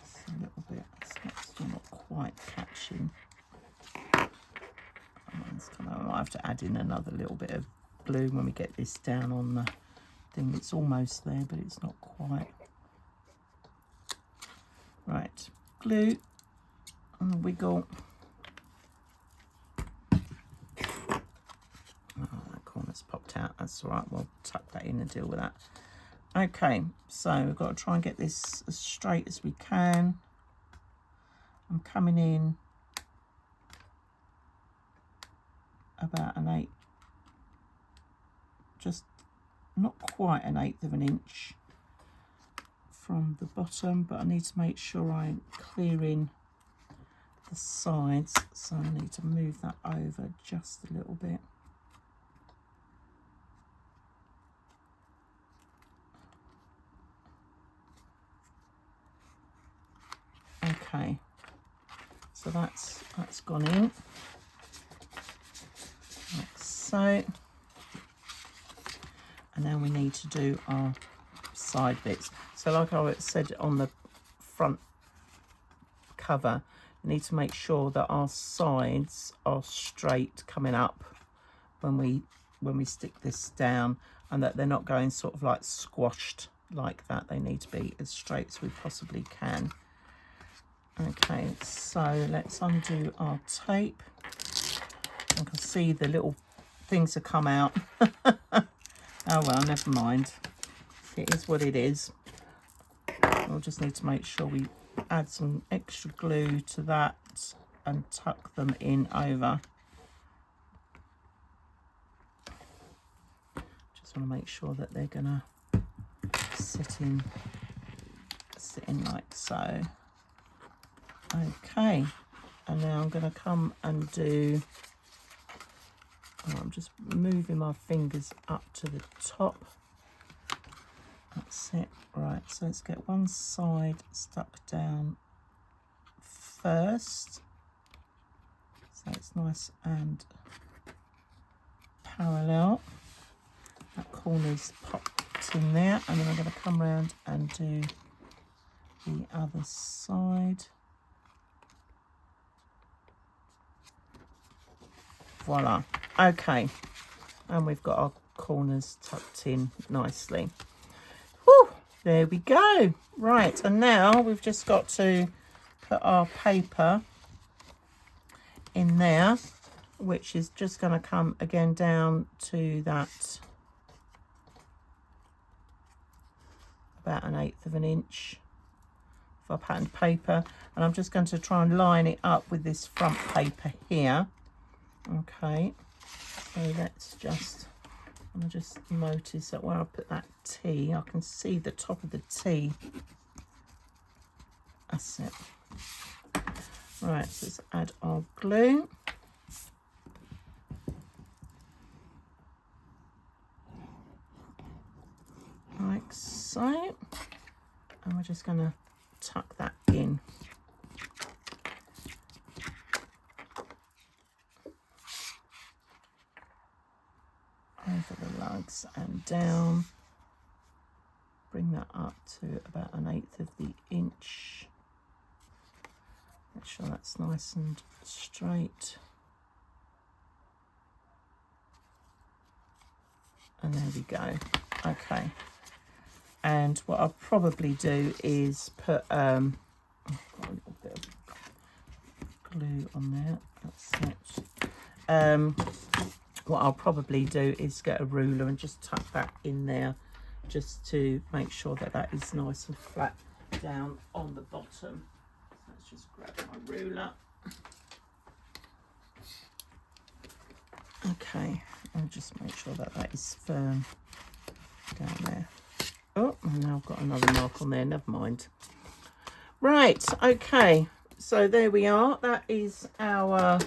It's a little bit, it's still not quite catching. I might have to add in another little bit of glue when we get this down on the thing. It's almost there, but it's not quite. Right, glue and wiggle. Oh, that corner's popped out. That's all right. We'll tuck that in and deal with that. Okay, so we've got to try and get this as straight as we can. I'm coming in about an 8, just not quite an 1/8 of an inch from the bottom, but I need to make sure I'm clearing the sides, so I need to move that over just a little bit. Okay, so that's gone in like so, and then we need to do our side bits. So like I said on the front cover, we need to make sure that our sides are straight coming up when we stick this down, and that they're not going sort of like squashed like that. They need to be as straight as we possibly can. Okay, so let's undo our tape. I can see the little things have come out. Oh well, never mind. It is what it is. We'll just need to make sure we add some extra glue to that and tuck them in over. Just want to make sure that they're gonna sit in like so. Okay, and now I'm going to come and do, I'm just moving my fingers up to the top. That's it. Right, so let's get one side stuck down first, so it's nice and parallel. That corner's popped in there, and then I'm going to come around and do the other side. Voila. Okay, and we've got our corners tucked in nicely. Whew, there we go. Right, and now we've just got to put our paper in there, which is just going to come again down to that about an 1/8 of an inch of our patterned paper, and I'm just going to try and line it up with this front paper here. Okay, so let's just, I just notice that where I put that T, I can see the top of the T. That's it. Right, so let's add our glue. Like so. And we're just going to tuck that in. Over the lugs and down. Bring that up to about an 1/8 of the inch. Make sure that's nice and straight. And there we go. Okay. And what I'll probably do is put I've got a little bit of glue on there. That's it. What I'll probably do is get a ruler and just tuck that in there, just to make sure that that is nice and flat down on the bottom. So let's just grab my ruler. Okay, and just make sure that that is firm down there. Oh, and now I've got another mark on there, never mind. Right, okay, so there we are. That is our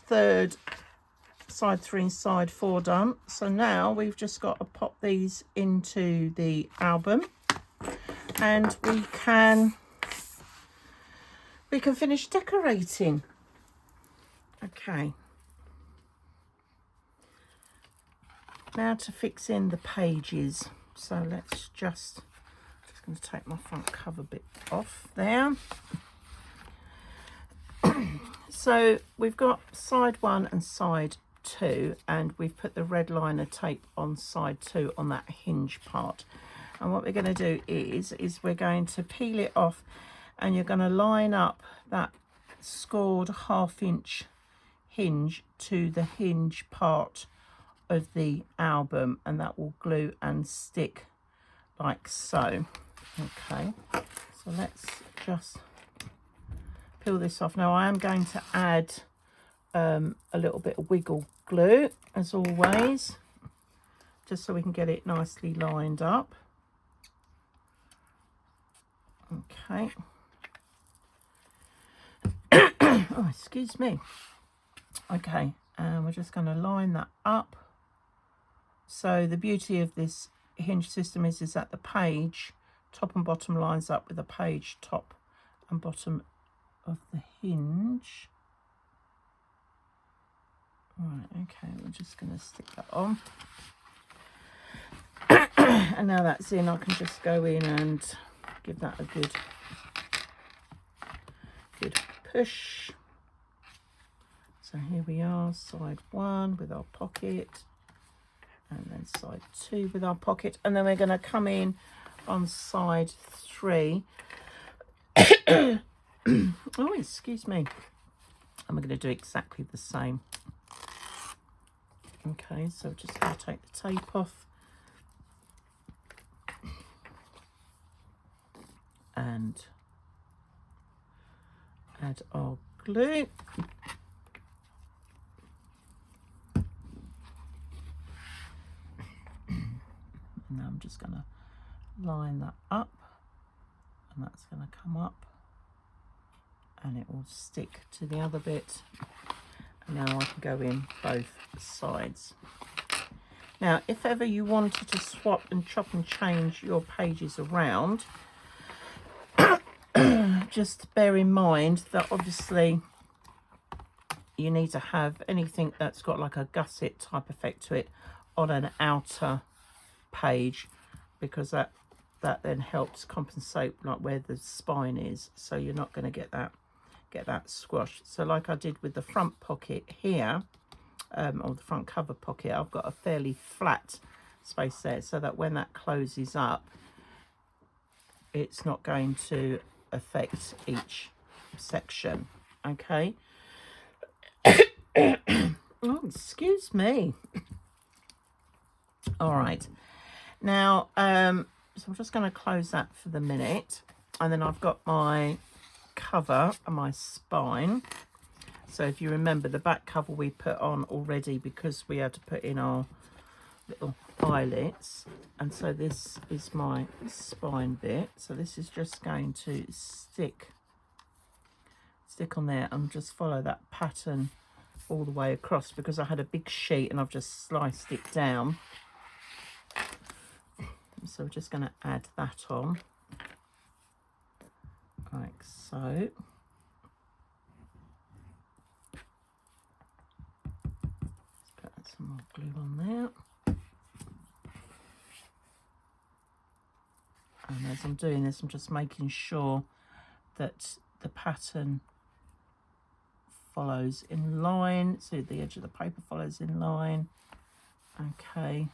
third side 3 and side 4 done. So now we've just got to pop these into the album, and we can finish decorating. Okay, now to fix in the pages. So let's just going to take my front cover bit off there. So we've got side 1 and side 2, and we've put the red liner tape on side 2 on that hinge part. And what we're going to do is we're going to peel it off, and you're going to line up that scored 1/2 inch hinge to the hinge part of the album, and that will glue and stick like so. Okay, so let's just peel this off. Now I am going to add a little bit of wiggle glue as always, just so we can get it nicely lined up. Okay. Oh, excuse me. Okay, and we're just going to line that up. So the beauty of this hinge system is that the page top and bottom lines up with the page top and bottom of the hinge. Right, okay, we're just going to stick that on. And now that's in, I can just go in and give that a good push. So here we are, side 1 with our pocket, and then side 2 with our pocket, and then we're going to come in on side 3. Oh, excuse me. And we're going to do exactly the same. Okay, so we're just going to take the tape off and add our glue. And now I'm just going to line that up, and that's going to come up, and it will stick to the other bit. And now I can go in both sides. Now, if ever you wanted to swap and chop and change your pages around, just bear in mind that obviously you need to have anything that's got like a gusset type effect to it on an outer page, because that then helps compensate like where the spine is, so you're not going to get that squash. So like I did with the front pocket here, or the front cover pocket, I've got a fairly flat space there, so that when that closes up, it's not going to affect each section. Okay. Oh, excuse me. All right, now so I'm just going to close that for the minute, and then I've got my cover and my spine. So if you remember, the back cover we put on already because we had to put in our little eyelets, and so this is my spine bit. So this is just going to stick on there and just follow that pattern all the way across, because I had a big sheet and I've just sliced it down. So we're just going to add that on like so. Let's put some more glue on there. And as I'm doing this, I'm just making sure that the pattern follows in line, so the edge of the paper follows in line, okay,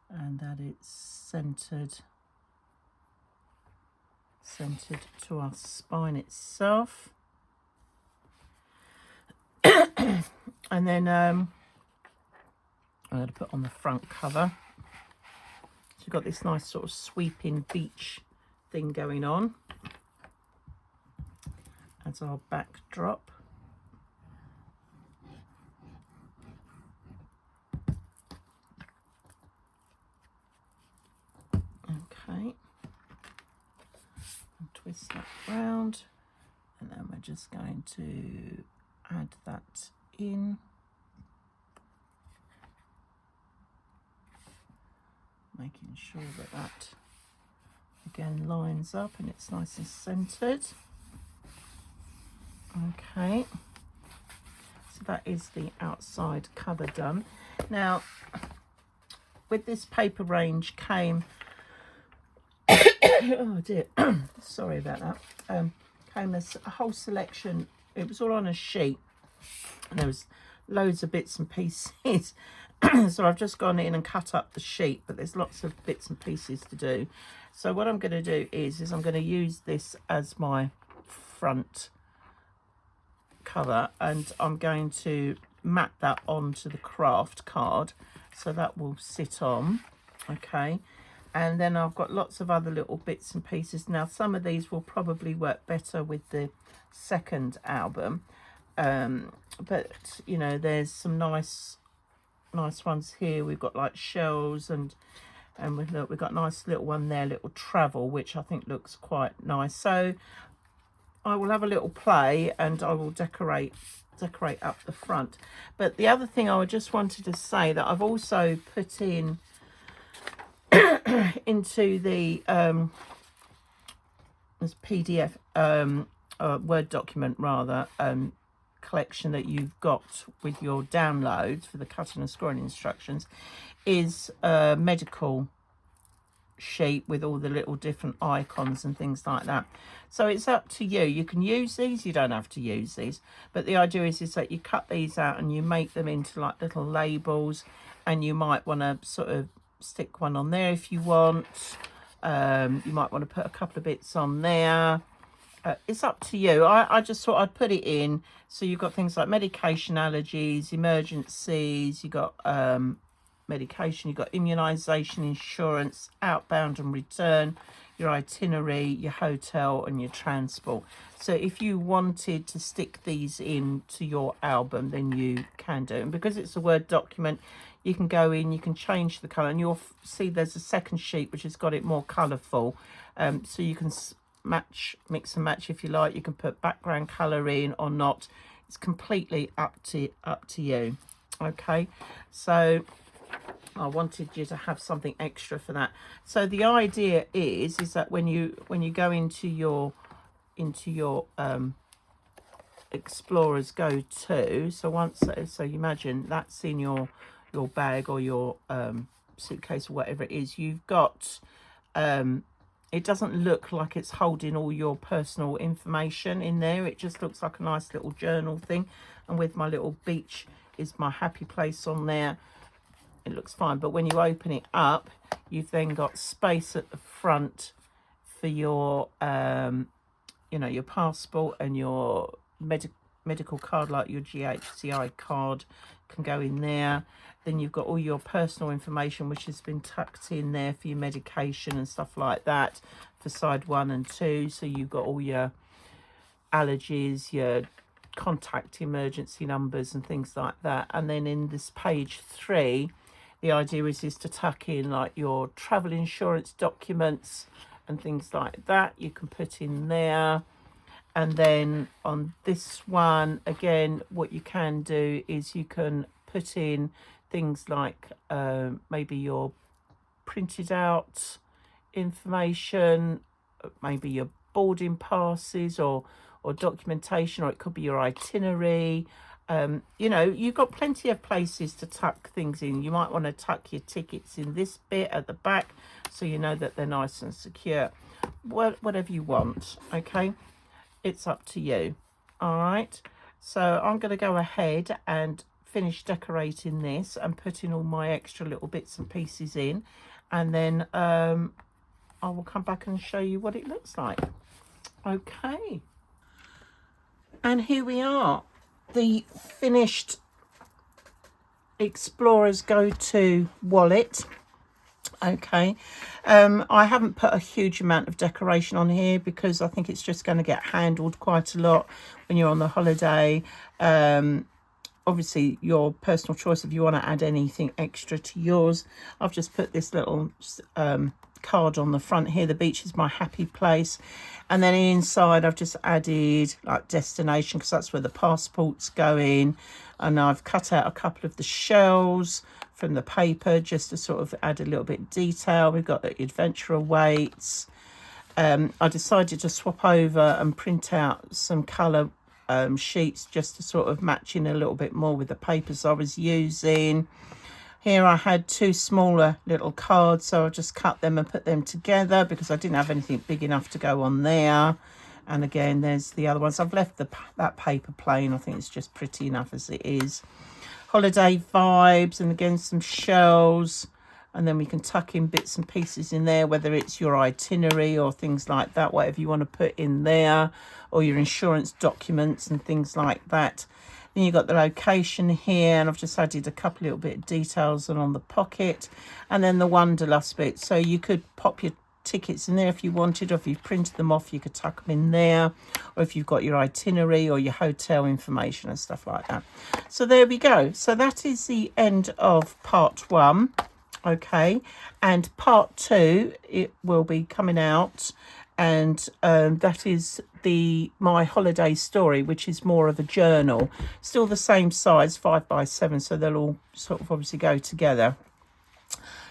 and that it's centered to our spine itself. And then I'm going to put on the front cover. So you've got this nice sort of sweeping beach thing going on as our backdrop. Okay, and twist that round, and then we're just going to add that in, making sure that that again lines up and it's nice and centered. Okay, so that is the outside cover done. Now with this paper range came oh dear sorry about that, came as a whole selection. It was all on a sheet and there was loads of bits and pieces. So I've just gone in and cut up the sheet, but there's lots of bits and pieces to do. So what I'm going to do is I'm going to use this as my front cover, and I'm going to map that onto the craft card, so that will sit on. Okay, and then I've got lots of other little bits and pieces. Now some of these will probably work better with the second album, but you know, there's some nice ones here. We've got like shells, and we've got a nice little one there, little travel, which I think looks quite nice. So I will have a little play and I will decorate up the front. But the other thing I just wanted to say that I've also put in into the this PDF Word document rather, collection that you've got with your downloads for the cutting and scoring instructions, is a medical sheet with all the little different icons and things like that. So it's up to you. You can use these, you don't have to use these, but the idea is that you cut these out and you make them into like little labels, and you might want to sort of stick one on there if you want. You might want to put a couple of bits on there. It's up to you. I just thought I'd put it in. So you've got things like medication, allergies, emergencies, you've got medication, you've got immunisation, insurance, outbound and return, your itinerary, your hotel and your transport. So if you wanted to stick these into your album, then you can do. And because it's a Word document, you can go in, you can change the colour, and you'll see there's a second sheet which has got it more colourful. So you can mix and match if you like. You can put background colour in or not. It's completely up to you. Okay, so I wanted you to have something extra for that. So the idea is that when you go into your Explorers Go To, so you imagine that's in your bag or your suitcase or whatever it is, you've got it doesn't look like it's holding all your personal information in there. It just looks like a nice little journal thing. And with my little beach is my happy place on there, it looks fine. But when you open it up, you've then got space at the front for your you know, your passport and your medical card, like your GHCI card can go in there. Then you've got all your personal information, which has been tucked in there for your medication and stuff like that for side 1 and 2. So you've got all your allergies, your contact emergency numbers and things like that. And then in this page 3, the idea is to tuck in like your travel insurance documents and things like that. You can put in there. And then on this one, again, what you can do is you can put in things like maybe your printed out information, maybe your boarding passes or documentation, or it could be your itinerary. You know, you've got plenty of places to tuck things in. You might want to tuck your tickets in this bit at the back so you know that they're nice and secure. Whatever you want, okay? it's up to you. All right, so I'm going to go ahead and finish decorating this and putting all my extra little bits and pieces in, and then I will come back and show you what it looks like. Okay, and here we are, the finished Explorer's Go-To wallet. Okay, I haven't put a huge amount of decoration on here because I think it's just going to get handled quite a lot when you're on the holiday. Obviously your personal choice if you want to add anything extra to yours. I've just put this little card on the front here. The beach is my happy place, and then inside I've just added like destination because that's where the passports go in, and I've cut out a couple of the shells from the paper just to sort of add a little bit of detail. We've got the adventure awaits. I decided to swap over and print out some colour sheets just to sort of match in a little bit more with the papers I was using. Here I had two smaller little cards, so I just cut them and put them together because I didn't have anything big enough to go on there. And again, there's the other ones. I've left that paper plain. I think it's just pretty enough as it is. Holiday vibes, and again some shells, and then we can tuck in bits and pieces in there, whether it's your itinerary or things like that, whatever you want to put in there, or your insurance documents and things like that. Then you've got the location here, and I've just added a couple little bit of details on the pocket, and then the wanderlust bit, so you could pop your tickets in there if you wanted, or if you've printed them off you could tuck them in there, or if you've got your itinerary or your hotel information and stuff like that. So there we go. So that is the end of part 1. Okay, and part 2, it will be coming out, and that is my holiday story, which is more of a journal, still the same size, 5x7, so they'll all sort of obviously go together.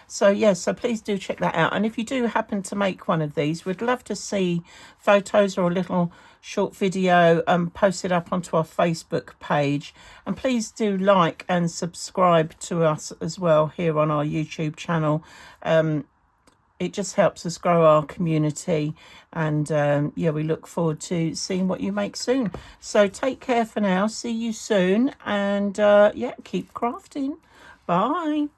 So yes, so please do check that out. And if you do happen to make one of these, we'd love to see photos or a little short video and post it up onto our Facebook page. And please do like and subscribe to us as well here on our YouTube channel. It just helps us grow our community, and yeah, we look forward to seeing what you make soon. So take care for now, see you soon, and yeah, keep crafting. Bye.